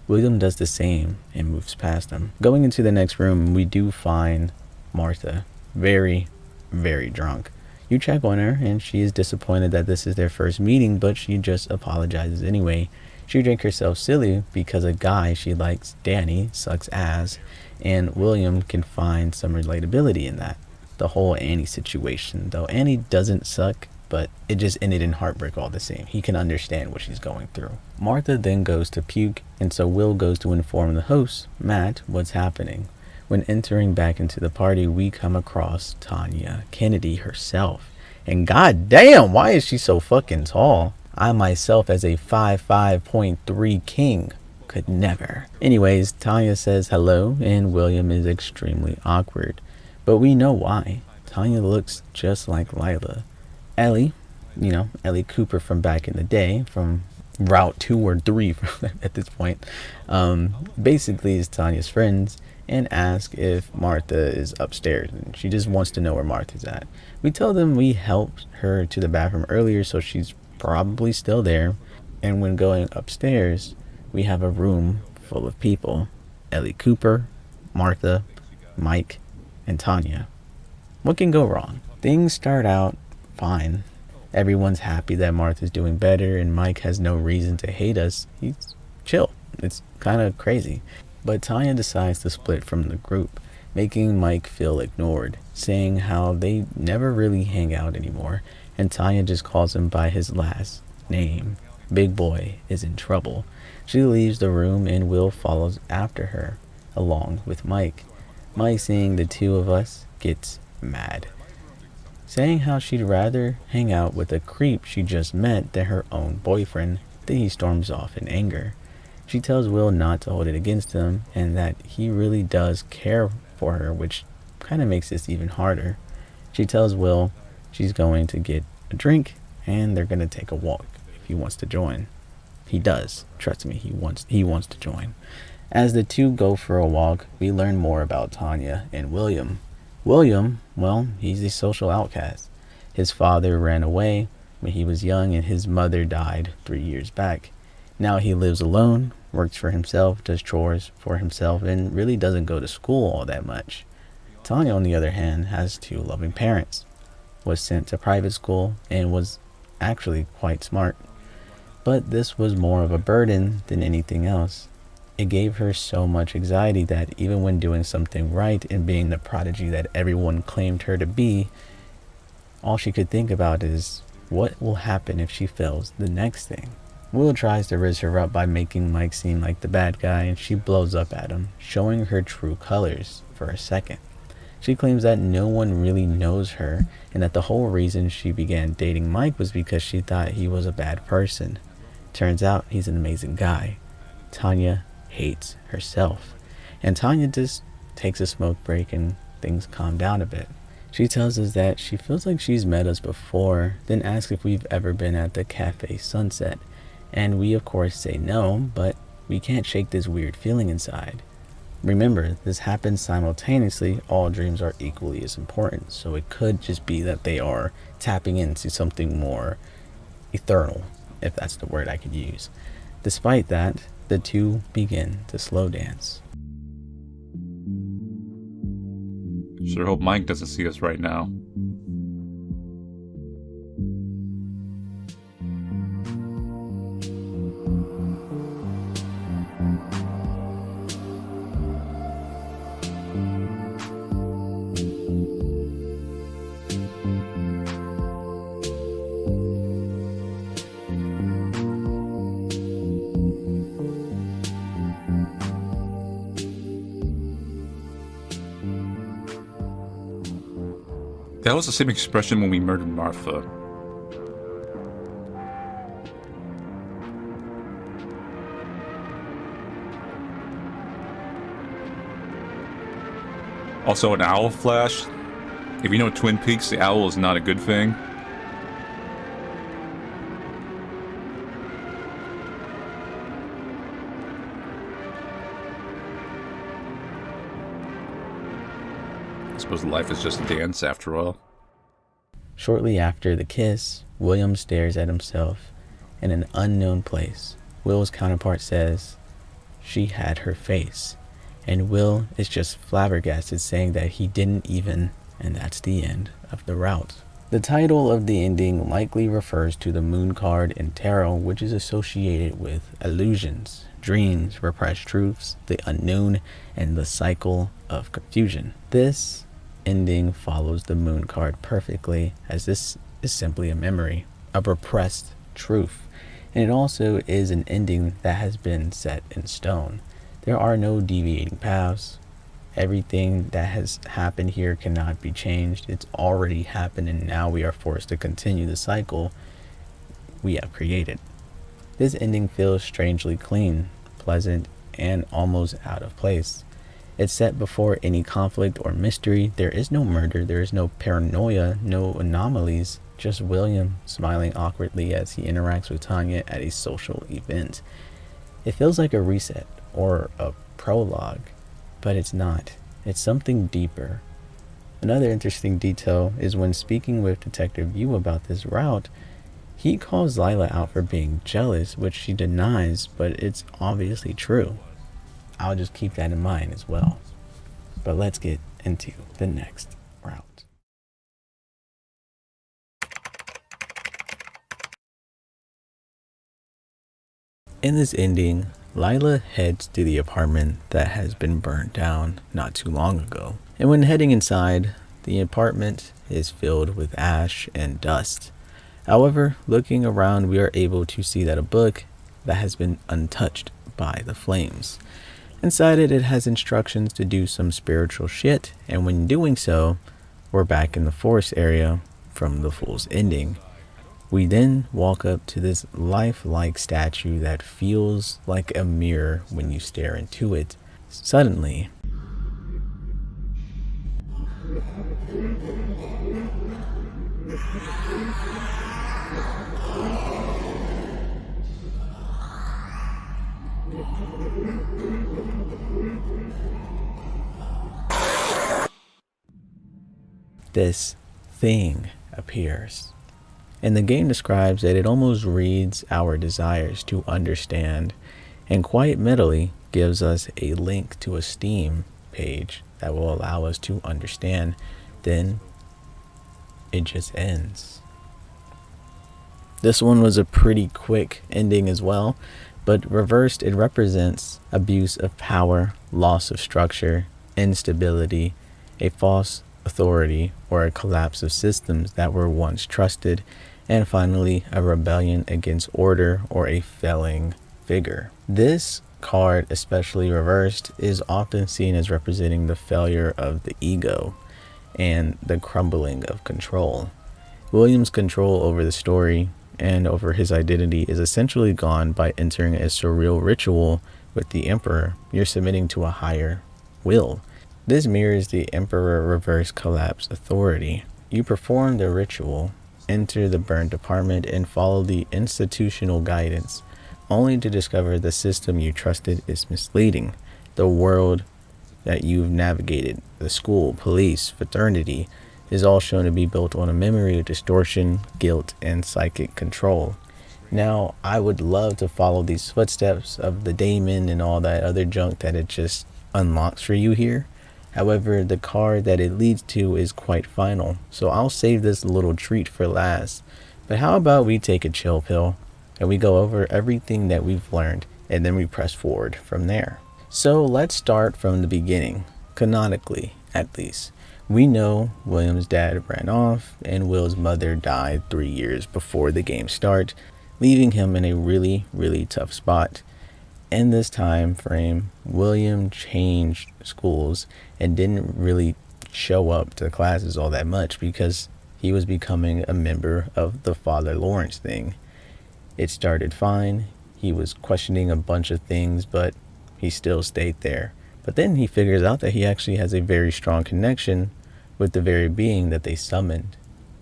William does the same and moves past him. Going into the next room, we do find Martha, very, very drunk. You check on her, and she is disappointed that this is their first meeting, but she just apologizes anyway. She drinks herself silly because a guy she likes, Danny, sucks ass, and William can find some relatability in that. The whole Annie situation, though Annie doesn't suck, but it just ended in heartbreak all the same. He can understand what she's going through. Martha then goes to puke, and so Will goes to inform the host, Matt, what's happening. When entering back into the party, we come across Tanya Kennedy herself. And goddamn, why is she so fucking tall? I myself, as a 5'5.3" king, could never. Anyways, Tanya says hello, and William is extremely awkward. But we know why. Tanya looks just like Lila. Ellie, Ellie Cooper from back in the day, from Route 2 or 3 at this point, basically is Tanya's friends, and ask if Martha is upstairs, and she just wants to know where Martha's at. We tell them we helped her to the bathroom earlier, so she's probably still there. And when going upstairs, we have a room full of people: Ellie Cooper, Martha, Mike, and Tanya. What can go wrong? Things start out fine. Everyone's happy that Martha's doing better, and Mike has no reason to hate us. He's chill. It's kind of crazy. But Tanya decides to split from the group, making Mike feel ignored, saying how they never really hang out anymore, and Tanya just calls him by his last name. Big Boy is in trouble. She leaves the room, and Will follows after her, along with Mike. Mike, seeing the two of us, gets mad, saying how she'd rather hang out with a creep she just met than her own boyfriend. Then he storms off in anger. She tells Will not to hold it against him, and that he really does care for her, which kind of makes this even harder. She tells Will she's going to get a drink, and they're going to take a walk if he wants to join. He does. Trust me, he wants to join. As the two go for a walk, we learn more about Tanya and William. William, well, he's a social outcast. His father ran away when he was young and his mother died 3 years back. Now he lives alone, works for himself, does chores for himself, and really doesn't go to school all that much. Tanya, on the other hand, has two loving parents, was sent to private school, and was actually quite smart. But this was more of a burden than anything else. It gave her so much anxiety that even when doing something right and being the prodigy that everyone claimed her to be, all she could think about is what will happen if she fails the next thing. Will tries to raise her up by making Mike seem like the bad guy, and she blows up at him, showing her true colors for a second. She claims that no one really knows her, and that the whole reason she began dating Mike was because she thought he was a bad person. Turns out he's an amazing guy. Tanya hates herself, and Tanya just takes a smoke break and things calm down a bit. She tells us that she feels like she's met us before, then asks if we've ever been at the Cafe Sunset, and we of course say no, but we can't shake this weird feeling inside. Remember, this happens simultaneously. All dreams are equally as important, so it could just be that they are tapping into something more eternal, if that's the word I could use. Despite that, the two begin to slow dance. Sure hope Mike doesn't see us right now. That was the same expression when we murdered Martha. Also, an owl flash. If you know Twin Peaks, the owl is not a good thing. I suppose life is just a dance after all. Shortly after the kiss, William stares at himself in an unknown place. Will's counterpart says she had her face, and Will is just flabbergasted, saying that he didn't even, and that's the end of the route. The title of the ending likely refers to the moon card in tarot, which is associated with illusions, dreams, repressed truths, the unknown, and the cycle of confusion. This ending follows the moon card perfectly, as this is simply a memory of repressed truth, and it also is an ending that has been set in stone. There are no deviating paths. Everything that has happened here cannot be changed. It's already happened, and now we are forced to continue the cycle we have created. This ending feels strangely clean, pleasant, and almost out of place. It's set before any conflict or mystery. There is no murder, there is no paranoia, no anomalies, just William smiling awkwardly as he interacts with Tanya at a social event. It feels like a reset or a prologue, but it's not. It's something deeper. Another interesting detail is when speaking with Detective Yu about this route, he calls Lila out for being jealous, which she denies, but it's obviously true. I'll just keep that in mind as well. But let's get into the next route. In this ending, Lila heads to the apartment that has been burned down not too long ago. And when heading inside, the apartment is filled with ash and dust. However, looking around, we are able to see that a book that has been untouched by the flames. Inside it has instructions to do some spiritual shit, and when doing so, we're back in the forest area from the Fool's ending. We then walk up to this lifelike statue that feels like a mirror when you stare into it. Suddenly, This thing appears. And the game describes that it almost reads our desires to understand, and quite mettily gives us a link to a Steam page that will allow us to understand. Then it just ends. This one was a pretty quick ending as well, but reversed, it represents abuse of power, loss of structure, instability, a false authority, or a collapse of systems that were once trusted, and finally a rebellion against order or a failing figure. This card, especially reversed, is often seen as representing the failure of the ego and the crumbling of control. William's control over the story and over his identity is essentially gone by entering a surreal ritual with the Emperor. You're submitting to a higher will. This mirrors the Emperor reverse collapse authority. You perform the ritual, enter the burnt apartment, and follow the institutional guidance, only to discover the system you trusted is misleading. The world that you've navigated, the school, police, fraternity, is all shown to be built on a memory of distortion, guilt, and psychic control. Now, I would love to follow these footsteps of the daemon and all that other junk that it just unlocks for you here. However, the card that it leads to is quite final, so I'll save this little treat for last. But how about we take a chill pill and we go over everything that we've learned, and then we press forward from there. So let's start from the beginning, canonically at least. We know William's dad ran off and Will's mother died 3 years before the game starts, leaving him in a really, really tough spot. In this time frame, William changed schools and didn't really show up to classes all that much because he was becoming a member of the Father Lawrence thing. It started fine. He was questioning a bunch of things, but he still stayed there. But then he figures out that he actually has a very strong connection with the very being that they summoned,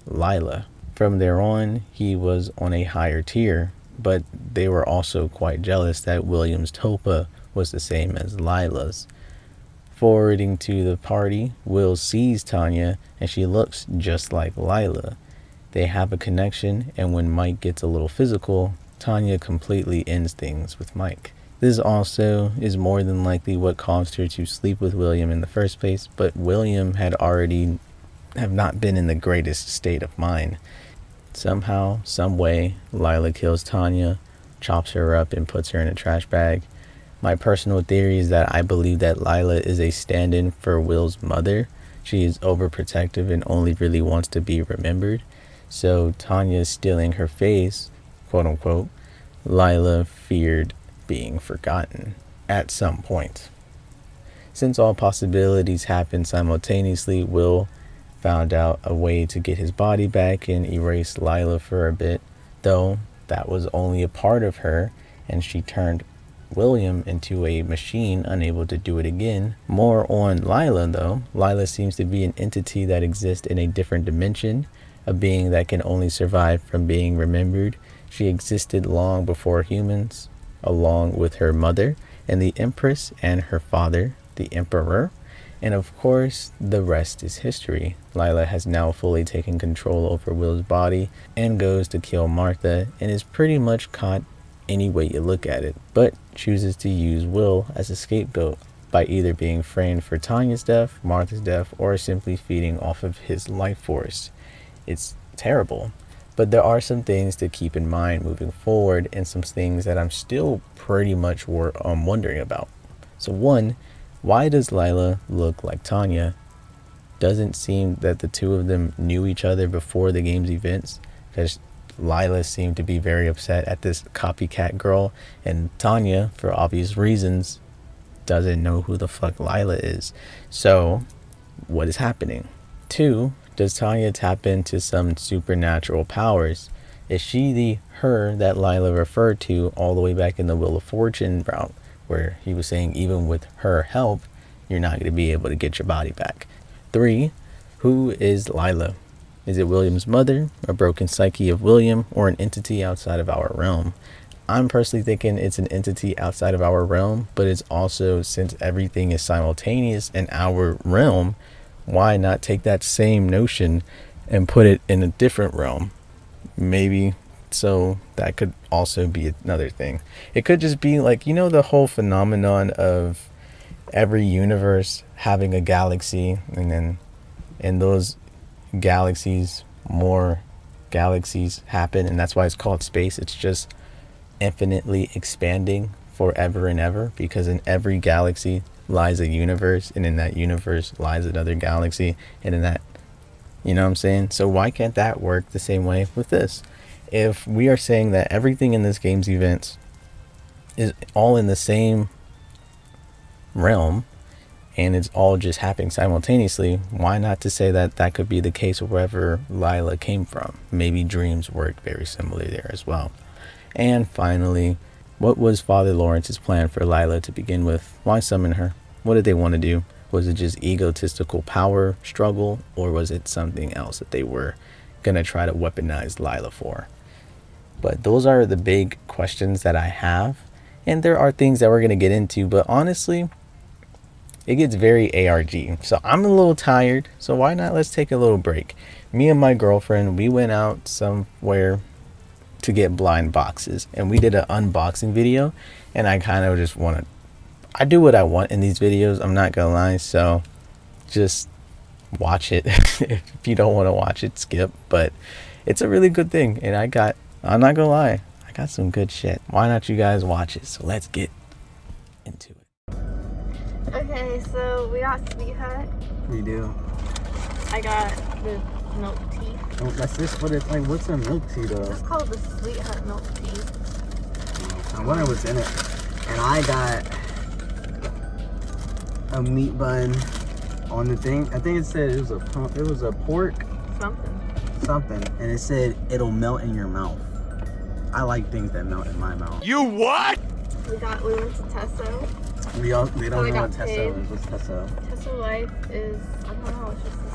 Lila. From there on, he was on a higher tier, but they were also quite jealous that William's Topa was the same as Lila's. Forwarding to the party, Will sees Tanya and she looks just like Lila. They have a connection, and when Mike gets a little physical, Tanya completely ends things with Mike. This also is more than likely what caused her to sleep with William in the first place, but William had already have not been in the greatest state of mind. Somehow, some way, Lila kills Tanya, chops her up, and puts her in a trash bag. My personal theory is that I believe that Lila is a stand-in for Will's mother. She is overprotective and only really wants to be remembered. So Tanya stealing her face, quote unquote, Lila feared being forgotten at some point. Since all possibilities happened simultaneously, Will found out a way to get his body back and erase Lila for a bit, though that was only a part of her, and she turned William into a machine unable to do it again. More on Lila though. Lila seems to be an entity that exists in a different dimension, a being that can only survive from being remembered. She existed long before humans, along with her mother and the Empress and her father, the Emperor. And of course, the rest is history. Lila has now fully taken control over Will's body and goes to kill Martha and is pretty much caught any way you look at it, but chooses to use Will as a scapegoat by either being framed for Tanya's death, Martha's death, or simply feeding off of his life force. It's terrible, but there are some things to keep in mind moving forward and some things that I'm still pretty much wondering about. So one, why does Lila look like Tanya? Doesn't seem that the two of them knew each other before the game's events, because Lila seemed to be very upset at this copycat girl, and Tanya, for obvious reasons, doesn't know who the fuck Lila is. So, what is happening? Two, does Tanya tap into some supernatural powers? Is she the her that Lila referred to all the way back in the Wheel of Fortune route, where he was saying even with her help, you're not going to be able to get your body back? Three, who is Lila? Is it William's mother, a broken psyche of William, or an entity outside of our realm? I'm personally thinking it's an entity outside of our realm, but it's also, since everything is simultaneous in our realm, why not take that same notion and put it in a different realm? Maybe. So that could also be another thing. It could just be like, you know, the whole phenomenon of every universe having a galaxy, and then in those galaxies, more galaxies happen, and that's why it's called space. It's just infinitely expanding forever and ever, because in every galaxy lies a universe, and in that universe lies another galaxy, and in that, you know what I'm saying? So why can't that work the same way with this? If we are saying that everything in this game's events is all in the same realm, and it's all just happening simultaneously, why not to say that that could be the case wherever Lila came from? Maybe dreams work very similarly there as well. And finally, what was Father Lawrence's plan for Lila to begin with? Why summon her? What did they want to do? Was it just egotistical power struggle, or was it something else that they were going to try to weaponize Lila for? But those are the big questions that I have. And there are things that we're going to get into, but honestly, it gets very ARG. So I'm a little tired, so why not let's take a little break. Me and my girlfriend, we went out somewhere to get blind boxes, and we did an unboxing video, and I kind of just want to, I do what I want in these videos, I'm not gonna lie, so just watch it. If you don't want to watch it, skip, but it's a really good thing, and I'm not gonna lie, I got some good shit. Why not you guys watch it? So let's get into it. Okay, so we got Sweet Hut. We do. I got the milk tea. Oh, that's just what it's like. What's a milk tea though? It's called the Sweet Hut milk tea. I wonder what's in it. And I got a meat bun on the thing. I think it said it was a pork something, and it said it'll melt in your mouth. I like things that melt in my mouth. You what? We went to Tesso. We don't know got what Tesso paid. is. What's Tesso? Tesso Life is, I don't know, it's just this.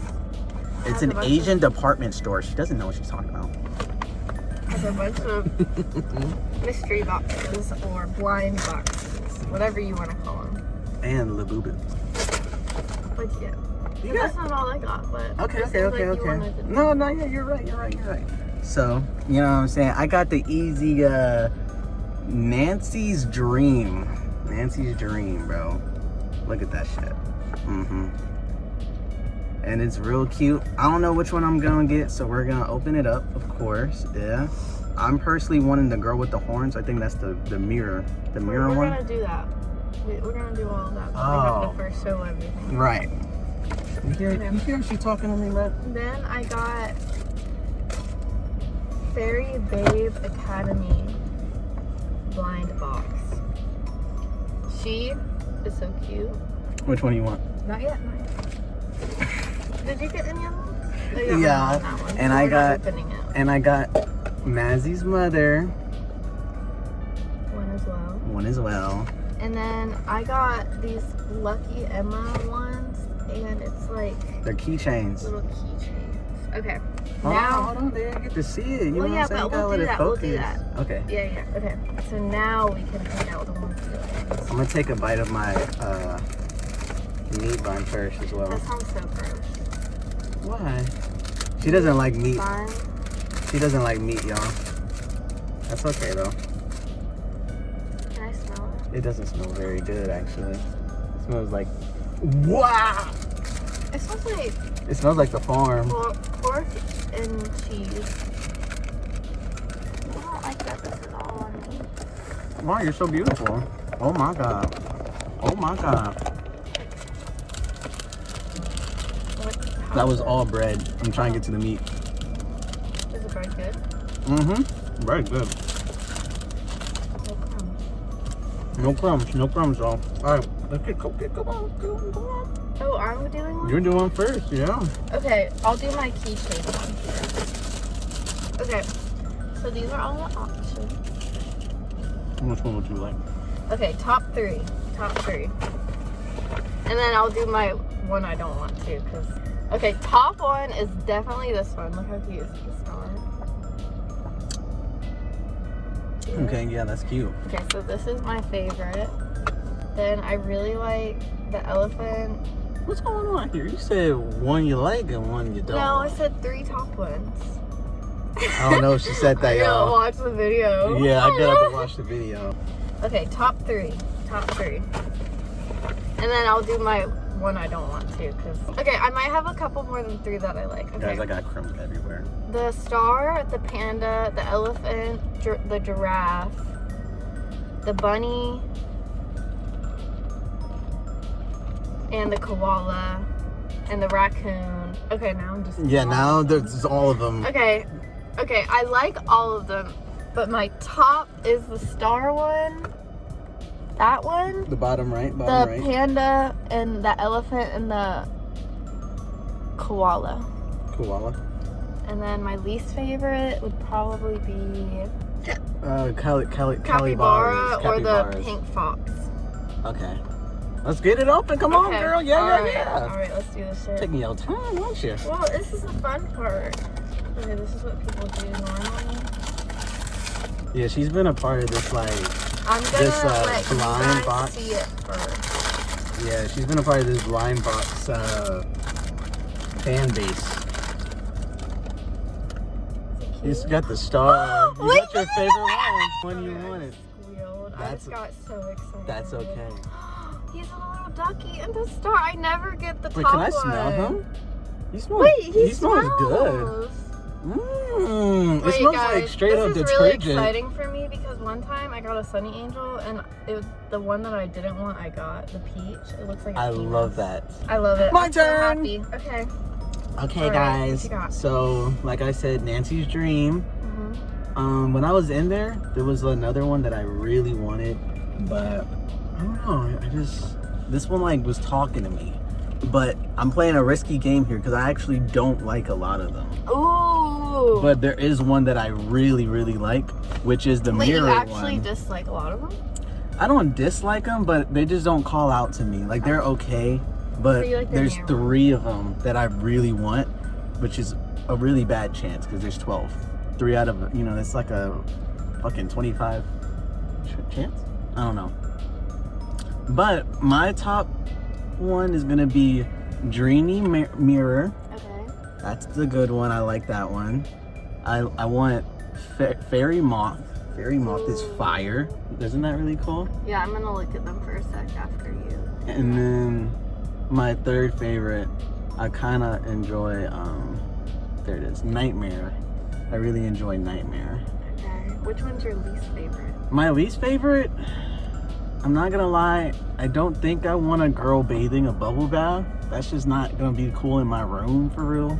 It's an Asian department store. She doesn't know what she's talking about. Has a bunch of mystery boxes or blind boxes, whatever you want to call them. And Labubu. What'd you get? You That's not all I got, but Okay. it seems like you wanted to- No, yeah, you're right. So, you know what I'm saying? I got the easy Nancy's Dream. Nancy's Dream, bro. Look at that shit. And it's real cute. I don't know which one I'm gonna get, so we're gonna open it up, of course. Yeah. I'm personally wanting the girl with the horns. I think that's the mirror. The mirror one. We're gonna do that. We're gonna do all of that. But we have to first show everything. Right. You hear she talking to me, man? Then I got Fairy Babe Academy blind box. She is so cute. Which one do you want? Not yet. Did you get any of them? Oh, you got Yeah, one on that one, and so I we're not got opening it. and I got Mazzy's mother One as well. and then I got these Lucky Emma ones, and it's like they're keychains. little keychains. Okay. Hold Now. on, they didn't get to see it. You know Well, what yeah, I'm saying? but You gotta we'll let do it that. We'll focus. do that. Okay. Yeah. Okay. So now we can pick out the ones we like. I'm gonna take a bite of my meat bun first as well. That sounds so gross. Why? She doesn't like meat. Bun. She doesn't like meat, y'all. That's okay though. Can I smell it? It doesn't smell very good actually. It smells like wow. It smells like It smells like the farm. pork and cheese. I don't like that this is all on me. Wow, you're so beautiful. Oh my god. Oh my god. That was all bread. I'm trying to get to the meat. Is the bread good? Very good. No crumbs. No crumbs, y'all. Alright, let's get come on. Oh, I'm doing one? You're doing first, yeah. Okay, I'll do my keychain one first. Okay, so these are all the options. Which one would you like? Okay, top three. And then I'll do my one I don't want to, because... Okay, top one is definitely this one. Look how cute. You can smell see it. Okay, yeah, that's cute. Okay, so this is my favorite. Then I really like the elephant. What's going on here? You said one you like and one you don't. No, I said 3 top ones. I don't know if she said that, I gotta y'all. watch the video. Yeah, I gotta watch the video. Okay, top 3. Top 3. And then I'll do my one I don't want to, cause okay, I might have a couple more than 3 that I like. Okay. Guys, I got crumbs everywhere. The star, the panda, the elephant, the giraffe, the bunny, and the koala, and the raccoon. Okay, now I'm just... Yeah, now there's all of them. Okay, I like all of them, but my top is the star one, that one, The bottom right, the bottom right. panda, and the elephant, and the koala. Koala. And then my least favorite would probably be Capybara or the pink fox. Okay. Let's get it open. Come on, Okay. girl. Yeah. Alright, let's do this shit. Taking your time, aren't you? Well, this is the fun part. Okay, this is what people do normally. Yeah, she's been a part of this, like, I'm gonna This, let you blind guys box. see it first. yeah, she's been a part of this blind box fan base. You just got the star. You Wait, got your favorite one you wanted. Squealed. I That's- just got so excited. That's okay. He's a little ducky and the star. I never get the top Wait, can I one. smell him? He smells. Wait, he smells good. It Wait, smells guys, like straight up this is detergent. really exciting for me because one time I got a Sunny Angel and the one that I didn't want I got, the peach. It looks like a I penis. love that. I love it. My I'm turn. So happy. Okay. Okay, All right, guys. what you got? So, like I said, Nancy's Dream. Mhm. When I was in there was another one that I really wanted, but I don't know. This one like was talking to me. But I'm playing a risky game here because I actually don't like a lot of them. Ooh. But there is one that I really, really like, which is the Wait, mirror you actually one. dislike a lot of them? I don't dislike them, but they just don't call out to me. Like, they're okay, but So you like the there's mirror 3 of them that I really want, which is a really bad chance because there's 12. 3 out of, that's like a fucking 25 chance? I don't know. But my top one is going to be Dreamy Mirror. Okay. That's the good one. I like that one. I want Fairy Moth. Fairy Moth is fire. Isn't that really cool? Yeah, I'm gonna look at them for a sec after you. And then my third favorite, I kind of enjoy, there it is, Nightmare. I really enjoy Nightmare. Okay. Which one's your least favorite? My least favorite, I'm not gonna lie, I don't think I want a girl bathing a bubble bath. That's just not gonna be cool in my room for real.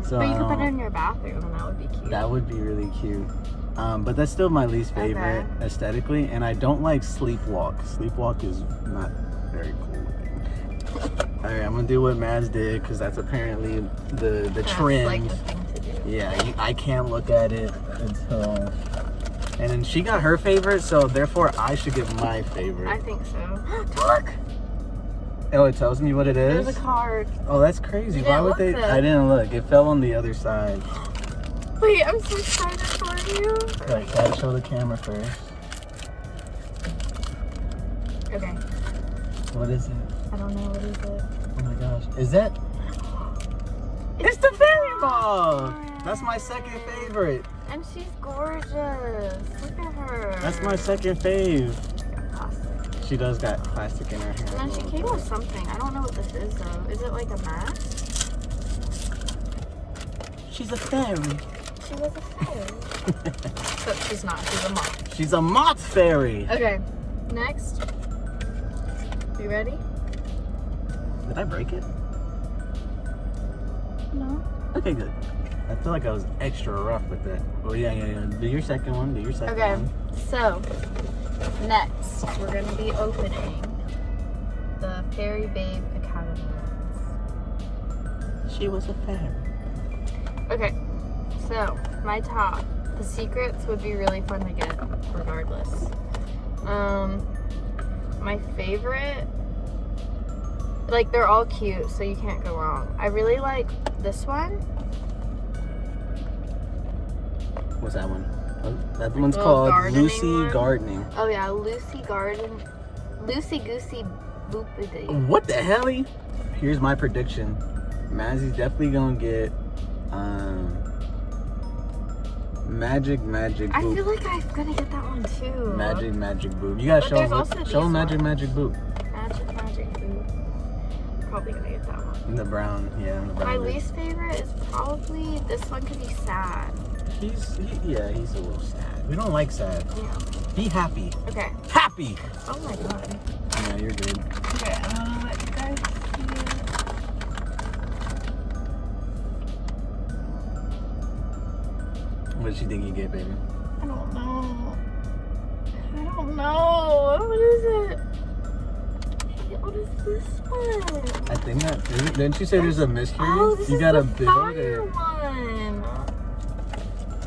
So But you I could put it don't- in your bathroom and that would be cute. That would be really cute. But that's still my least favorite aesthetically, and I don't like Sleepwalk. Sleepwalk is not very cool looking. Alright, I'm gonna do what Maz did because that's apparently the That's trend. like the thing to do. Yeah, I can't look at it until. And then she got her favorite, so therefore I should get my favorite. I think so. Look! Oh, it tells me what it is? There's a card. Oh, that's crazy. You Why didn't would look they? then. I didn't look. It fell on the other side. Wait, I'm so excited for you. Like, gotta show the camera first. Okay. What is it? I don't know. What is it? Oh my gosh. Is that? It's the fairy ball! That's my second favorite. And she's gorgeous. Look at her. That's my second fave. Plastic. She does got plastic in her hair. And then she came with something. I don't know what this is though. Is it like a mask? She's a fairy. She was a fairy. Except she's not. She's a moth. She's a moth fairy. Okay. Next. You ready? Did I break it? No. Okay, good. I feel like I was extra rough with it. Oh yeah. Do your second one. Do your second Okay. one. So, next we're gonna be opening the Fairy Babe Academy ones. She was a fairy. Okay. So, my top. The secrets would be really fun to get, regardless. My favorite, like, they're all cute, so you can't go wrong. I really like this one. What's that one? That one's little called gardening Lucy one. Gardening. Oh yeah, Lucy Goosey Boopity. What the hell? Here's my prediction. Mazzy's definitely gonna get Magic Boop. I feel like I'm gonna get that one too. Magic Boop. You gotta But show there's him. also Show him these Magic Boop. Magic Boop. Probably gonna get that one. In the brown, yeah. In the brown My bit. least favorite is probably this one because he's sad. He's a little sad. We don't like sad. Yeah. Be happy. Okay. Happy. Oh my god. Yeah, you're good. Okay, let you guys see. What did you think you get, baby? I don't know. What is it? What is this one? I think that didn't you say there's a mystery? Oh, this you is gotta the build fire it. one.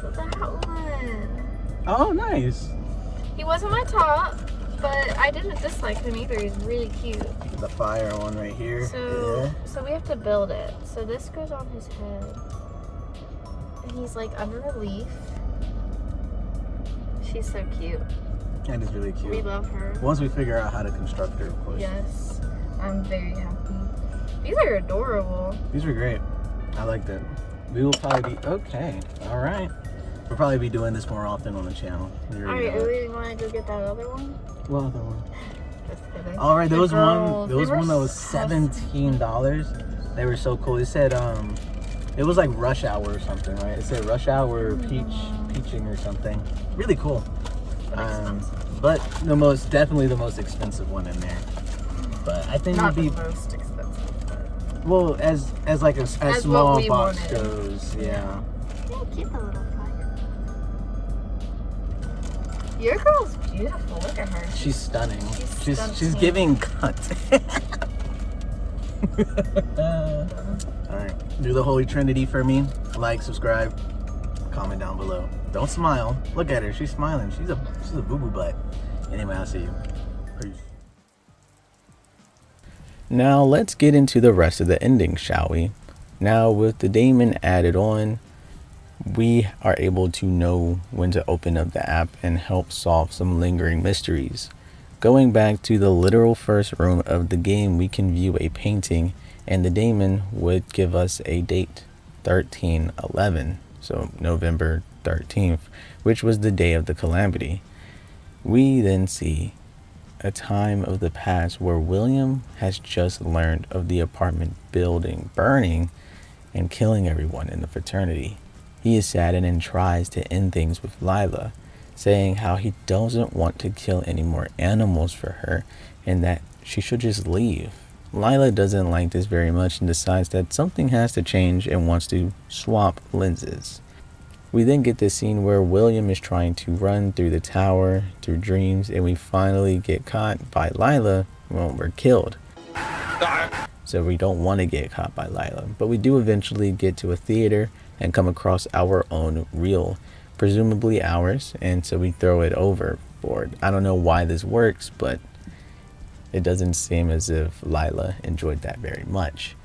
That one. Oh, nice. He wasn't my top, but I didn't dislike him either. He's really cute. The fire one right here. So we have to build it. So this goes on his head. And he's like under a leaf. She's so cute. That is really cute. We love her. Once we figure out how to construct her, of course. Yes. I'm very happy. These are adorable. These were great. I liked it. We will probably be okay. All right. We'll probably be doing this more often on the channel. Alright, we want to go get that other one? What other one? Just kidding. All right, there The was girls, one they were that was so $17. They were so cool. It said it was like rush hour or something, right? It said rush hour peaching or something. Really cool. But definitely the most expensive one in there. But I think Not it'd be the most expensive, but well as like a as small what we box wanted. goes. Yeah. Keep a little fire. Your girl's beautiful. Look at her. She's stunning. She's She's giving cunt. All right, do the Holy Trinity for me. Like, subscribe, comment down below. Don't smile. Look at her. She's smiling. She's a boo boo butt. Anyway, I'll see you. Peace. Now let's get into the rest of the ending, shall we? Now with the daemon added on, we are able to know when to open up the app and help solve some lingering mysteries. Going back to the literal first room of the game, we can view a painting and the daemon would give us a date, 13/11, so November 13th, which was the day of the calamity. We then see a time of the past where William has just learned of the apartment building burning and killing everyone in the fraternity. He is saddened and tries to end things with Lila, saying how he doesn't want to kill any more animals for her and that she should just leave. Lila doesn't like this very much and decides that something has to change and wants to swap lenses. We then get this scene where William is trying to run through the tower, through dreams, and we finally get caught by Lila. Well, we're killed. So we don't want to get caught by Lila, but we do eventually get to a theater and come across our own reel, presumably ours, and so we throw it overboard. I don't know why this works, but it doesn't seem as if Lila enjoyed that very much.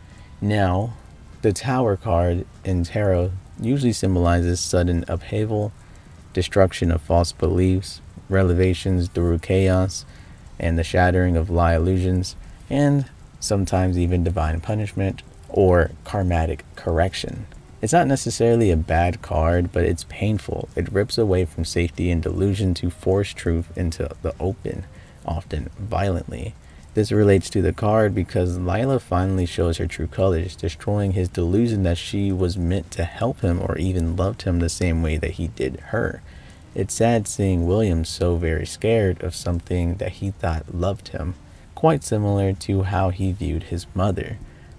Now, the tower card in tarot usually symbolizes sudden upheaval, destruction of false beliefs, revelations through chaos, and the shattering of lie illusions, and sometimes even divine punishment or karmatic correction. It's not necessarily a bad card, but it's painful. It rips away from safety and delusion to force truth into the open, often violently. This relates to the card because Lila finally shows her true colors, destroying his delusion that she was meant to help him or even loved him the same way that he did her. It's sad seeing William so very scared of something that he thought loved him, quite similar to how he viewed his mother.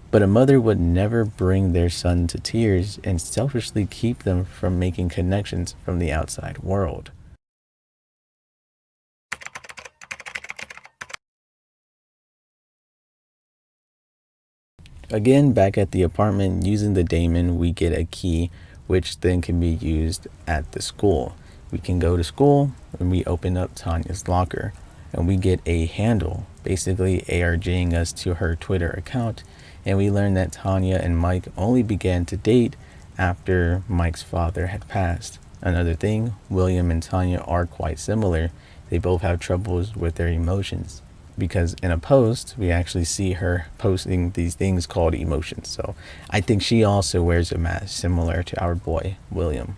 But a mother would never bring their son to tears and selfishly keep them from making connections from the outside world. Again, back at the apartment, using the daemon, we get a key, which then can be used at the school. We can go to school and we open up Tanya's locker and we get a handle, basically ARGing us to her Twitter account. And we learn that Tanya and Mike only began to date after Mike's father had passed. Another thing, William and Tanya are quite similar. They both have troubles with their emotions, because in a post we actually see her posting these things called emotions. So I think she also wears a mask similar to our boy William.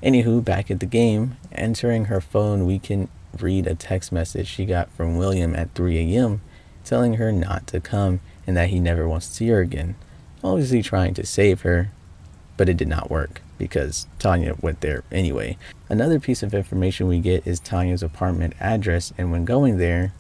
Anywho, back at the game, entering her phone, we can read a text message she got from William at 3 a.m. telling her not to come and that he never wants to see her again. Obviously trying to save her, but it did not work because Tanya went there anyway. Another piece of information we get is Tanya's apartment address, and when going there,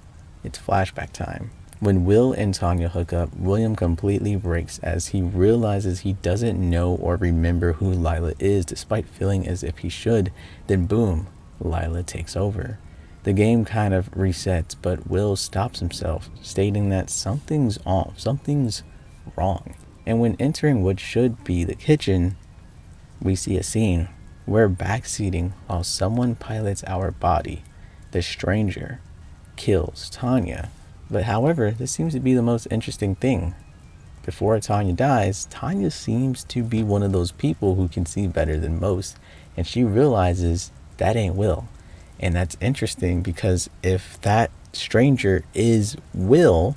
it's flashback time. When Will and Tanya hook up, William completely breaks as he realizes he doesn't know or remember who Lila is, despite feeling as if he should. Then boom, Lila takes over. The game kind of resets, but Will stops himself, stating that something's off, something's wrong. And when entering what should be the kitchen, we see a scene. We're backseating while someone pilots our body. The stranger kills Tanya. But however, this seems to be the most interesting thing. Before Tanya dies, Tanya seems to be one of those people who can see better than most, and she realizes that ain't Will. And that's interesting because if that stranger is Will,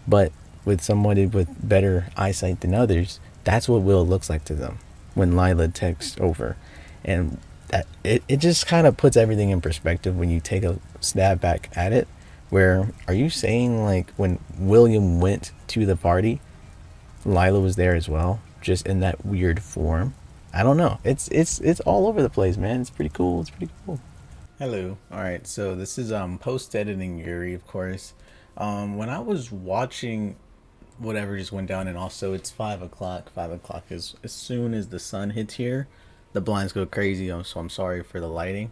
but with someone with better eyesight than others, that's what Will looks like to them when Lila takes over. And that it just kind of puts everything in perspective when you take a stab back at it. Where are you saying, like, when William went to the party, Lila was there as well, just in that weird form? I don't know. It's all over the place, man. It's pretty cool. It's pretty cool. Hello. All right. So this is post editing Yuri, of course. When I was watching whatever just went down, and also it's 5 o'clock. 5 o'clock is as soon as the sun hits here, the blinds go crazy. So I'm sorry for the lighting.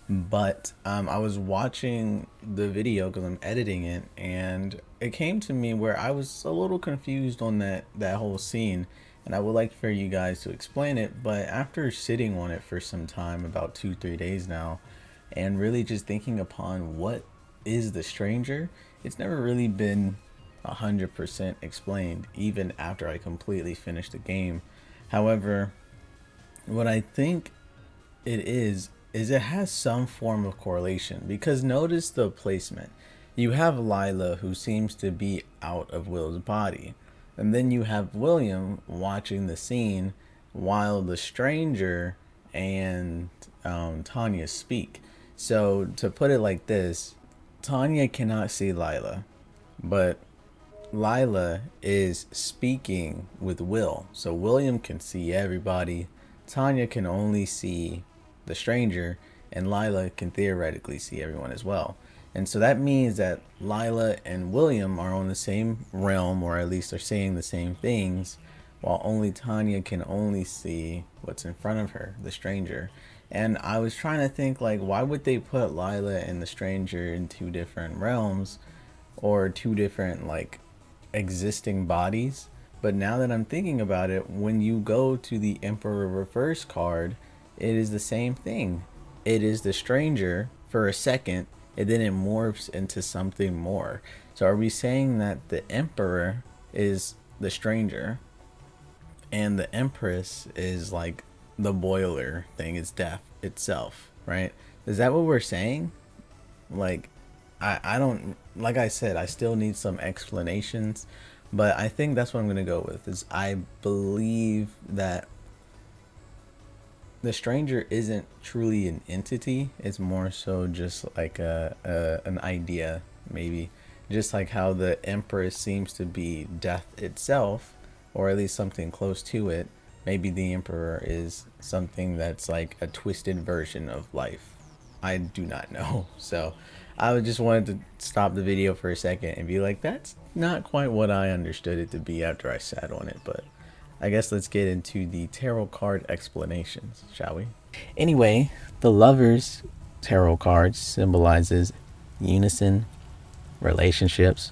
But I was watching the video because I'm editing it, and it came to me where I was a little confused on that whole scene, and I would like for you guys to explain it. But after sitting on it for some time, about 2-3 days now, and really just thinking upon what is the stranger, it's never really been 100% explained, even after I completely finished the game. However, what I think it is it has some form of correlation, because notice the placement. You have Lila, who seems to be out of Will's body, and then you have William watching the scene while the stranger and Tanya speak. So to put it like this, Tanya cannot see Lila, but Lila is speaking with Will. So William can see everybody, Tanya can only see the stranger, and Lila can theoretically see everyone as well. And so that means that Lila and William are on the same realm, or at least are saying the same things, while only Tanya can only see what's in front of her, the stranger. And I was trying to think, like, why would they put Lila and the stranger in 2 different realms, or 2 different, like, existing bodies? But now that I'm thinking about it, when you go to the Emperor Reverse card, it is the same thing. It is the stranger for a second, and then it morphs into something more. So are we saying that the Emperor is the stranger, and the Empress is like the boiler thing, is death itself, right? Is that what we're saying? Like, I don't, like I said, I still need some explanations, but I think that's what I'm gonna go with. Is I believe that the stranger isn't truly an entity. It's more so just like an idea, maybe. Just like how the Empress seems to be death itself, or at least something close to it. Maybe the Emperor is something that's like a twisted version of life. I do not know. So I just wanted to stop the video for a second and be like, that's not quite what I understood it to be after I sat on it. But I guess let's get into the tarot card explanations, shall we? Anyway, the Lover's tarot card symbolizes unison, relationships,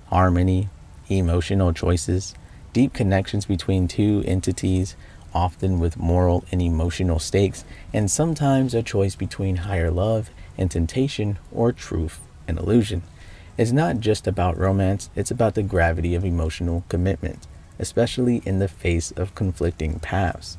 harmony, emotional choices, deep connections between 2 entities, often with moral and emotional stakes, and sometimes a choice between higher love and temptation, or truth and illusion. It's not just about romance, it's about the gravity of emotional commitment, especially in the face of conflicting paths.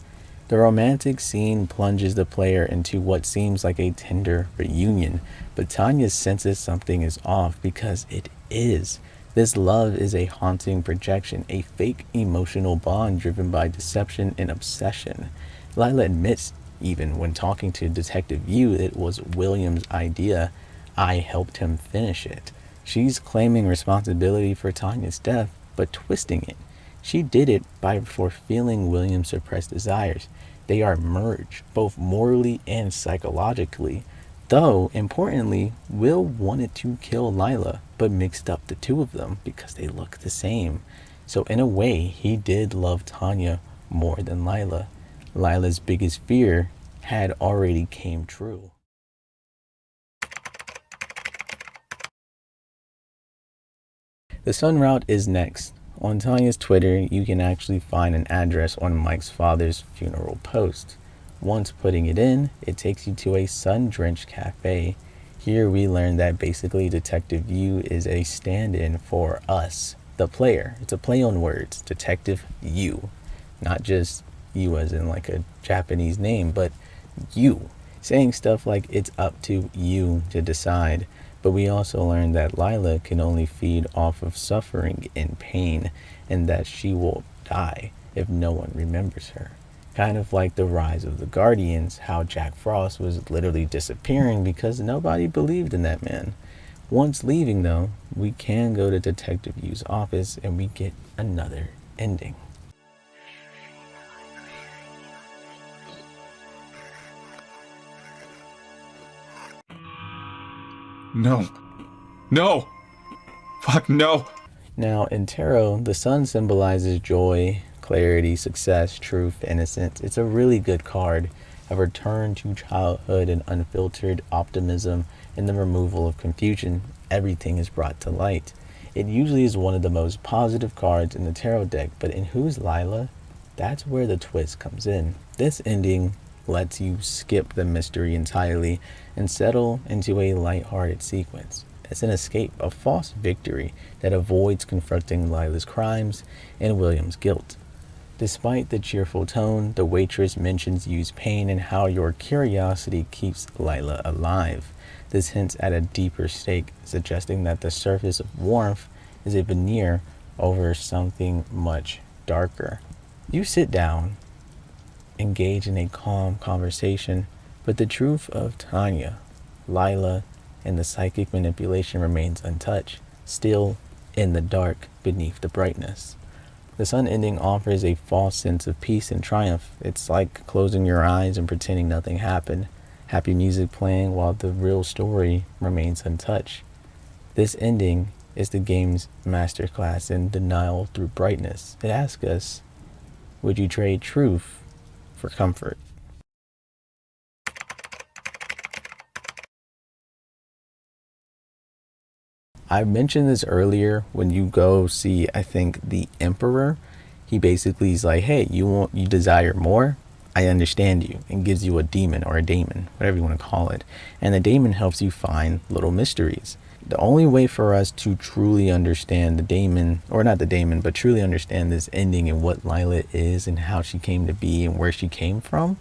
The romantic scene plunges the player into what seems like a tender reunion, but Tanya senses something is off because it is. This love is a haunting projection, a fake emotional bond driven by deception and obsession. Lila admits, even when talking to Detective Yu, it was William's idea. I helped him finish it. She's claiming responsibility for Tanya's death, but twisting it. She did it by fulfilling William's suppressed desires. They are merged, both morally and psychologically. Though, importantly, Will wanted to kill Lila, but mixed up the two of them because they look the same. So in a way, he did love Tanya more than Lila. Lila's biggest fear had already came true. The Sun route is next. On Tanya's Twitter, you can actually find an address on Mike's father's funeral post. Once putting it in, it takes you to a sun-drenched cafe. Here we learn that basically Detective Yu is a stand-in for us, the player. It's a play on words, Detective Yu. Not just you as in like a Japanese name, but you. Saying stuff like it's up to you to decide. But we also learn that Lila can only feed off of suffering and pain, and that she will die if no one remembers her. Kind of like the rise of the Guardians, how Jack Frost was literally disappearing because nobody believed in that man. Once leaving though, we can go to Detective Yu's office and we get another ending. No. No! Fuck no! Now, in tarot, the sun symbolizes joy, clarity, success, truth, innocence. It's a really good card, a return to childhood and unfiltered optimism and the removal of confusion. Everything is brought to light. It usually is one of the most positive cards in the tarot deck, but in Who's Lila? That's where the twist comes in. This ending lets you skip the mystery entirely and settle into a lighthearted sequence. It's an escape, a false victory that avoids confronting Lila's crimes and William's guilt. Despite the cheerful tone, the waitress mentions Yu's pain and how your curiosity keeps Lila alive. This hints at a deeper stake, suggesting that the surface of warmth is a veneer over something much darker. You sit down, engage in a calm conversation, but the truth of Tanya, Lila, and the psychic manipulation remains untouched, still in the dark beneath the brightness. The sun ending offers a false sense of peace and triumph. It's like closing your eyes and pretending nothing happened. Happy music playing while the real story remains untouched. This ending is the game's masterclass in denial through brightness. It asks us, would you trade truth for comfort? I mentioned this earlier. When you go see, I think, the Emperor, he basically is like, hey, you desire more? I understand you, and gives you a demon or a daemon, whatever you want to call it. And the daemon helps you find little mysteries. The only way for us to truly understand the daemon, or not the daemon, but truly understand this ending and what Lila is and how she came to be and where she came from,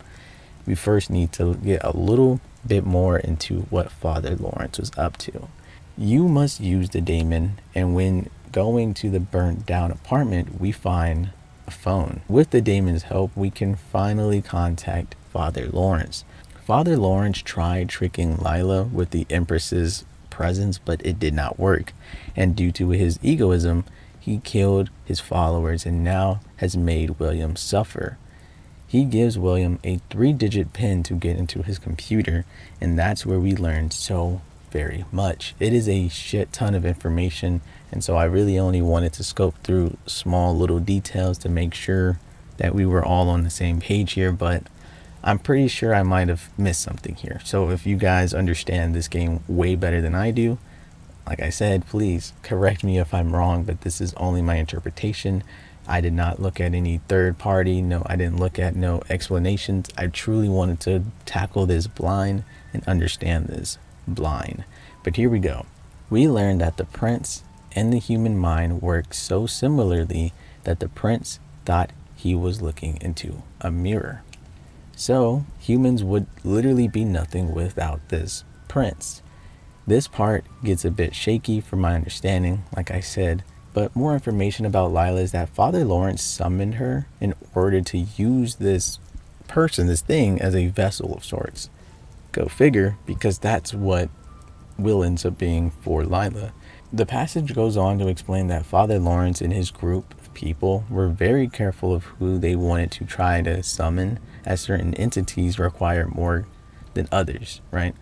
we first need to get a little bit more into what Father Lawrence was up to. You must use the daemon, and when going to the burnt down apartment, we find a phone. With the daemon's help, we can finally contact Father Lawrence. Father Lawrence tried tricking Lila with the Empress's presence, but it did not work. And due to his egoism, he killed his followers and now has made William suffer. He gives William a 3-digit PIN to get into his computer, and that's where we learn so very much. It is a shit ton of information, and so I really only wanted to scope through small little details to make sure that we were all on the same page here, but I'm pretty sure I might have missed something here. So if you guys understand this game way better than I do, like I said, please correct me if I'm wrong, but this is only my interpretation. I did not look at any third party. No, I didn't look at no explanations. I truly wanted to tackle this blind and understand this blind. But here we go. We learned that the prince and the human mind work so similarly that the prince thought he was looking into a mirror. So humans would literally be nothing without this prince. This part gets a bit shaky from my understanding, like I said, but more information about Lila is that Father Lawrence summoned her in order to use this person, this thing, as a vessel of sorts. Go figure, because that's what Will ends up being for Lila. The passage goes on to explain that Father Lawrence and his group of people were very careful of who they wanted to try to summon, as certain entities require more than others, right?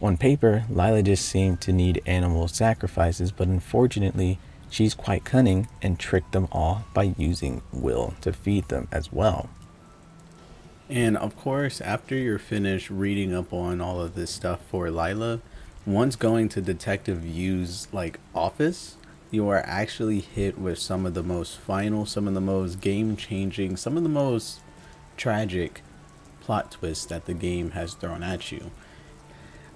On paper, Lila just seemed to need animal sacrifices, but unfortunately, she's quite cunning and tricked them all by using Will to feed them as well. And of course, after you're finished reading up on all of this stuff for Lila, once going to Detective Yu's like office, you are actually hit with some of the most final, some of the most game-changing, some of the most tragic plot twists that the game has thrown at you.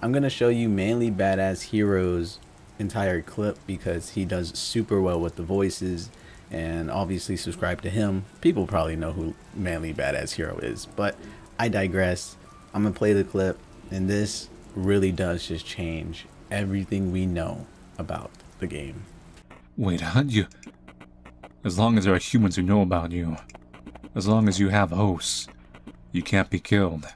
I'm going to show you Manly Badass Hero's entire clip because he does super well with the voices, and obviously subscribe to him. People probably know who Manly Badass Hero is, but I digress. I'm going to play the clip, and this really does just change everything we know about the game. Wait, how do you... As long as there are humans who know about you, as long as you have hosts, you can't be killed.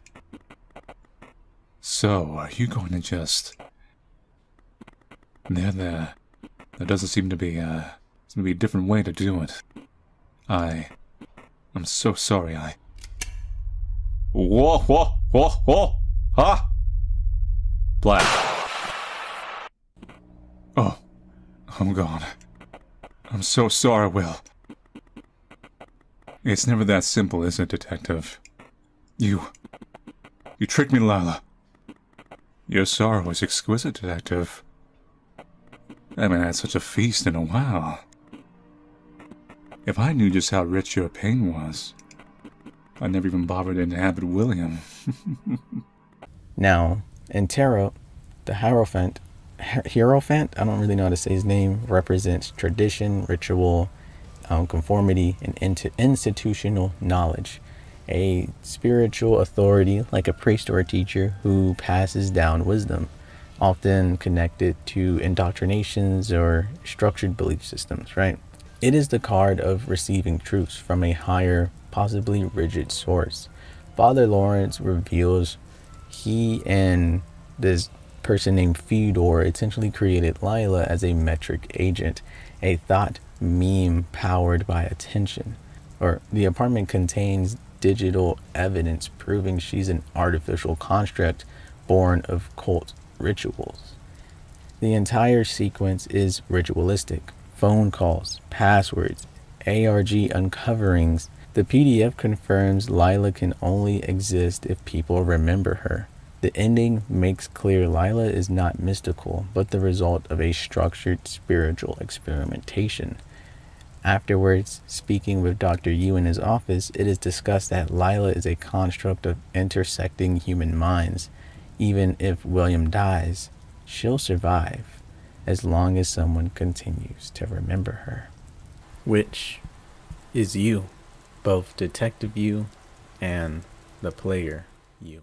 So, are you going to just... There doesn't seem to be a different way to do it. I'm so sorry, Whoa, whoa, whoa, whoa! Huh? Black. Oh, I'm gone. I'm so sorry, Will. It's never that simple, is it, Detective? You tricked me, Lila. Your sorrow is exquisite, Detective. I haven't had such a feast in a while. If I knew just how rich your pain was, I'd never even bothered to inhabit William. Now, in tarot, the Hierophant, I don't really know how to say his name, represents tradition, ritual, conformity, and institutional knowledge. A spiritual authority like a priest or a teacher who passes down wisdom, often connected to indoctrinations or structured belief systems, right? It is the card of receiving truths from a higher, possibly rigid source. Father Lawrence reveals he and this person named Fyodor essentially created Lila as a metric agent, a thought meme powered by attention. Or the apartment contains digital evidence proving she's an artificial construct born of cult rituals. The entire sequence is ritualistic. Phone calls, passwords, ARG uncoverings. The PDF confirms Lila can only exist if people remember her. The ending makes clear Lila is not mystical, but the result of a structured spiritual experimentation. Afterwards, speaking with Dr. Yu in his office, it is discussed that Lila is a construct of intersecting human minds. Even if William dies, she'll survive as long as someone continues to remember her. Which is you, both Detective Yu and the player Yu.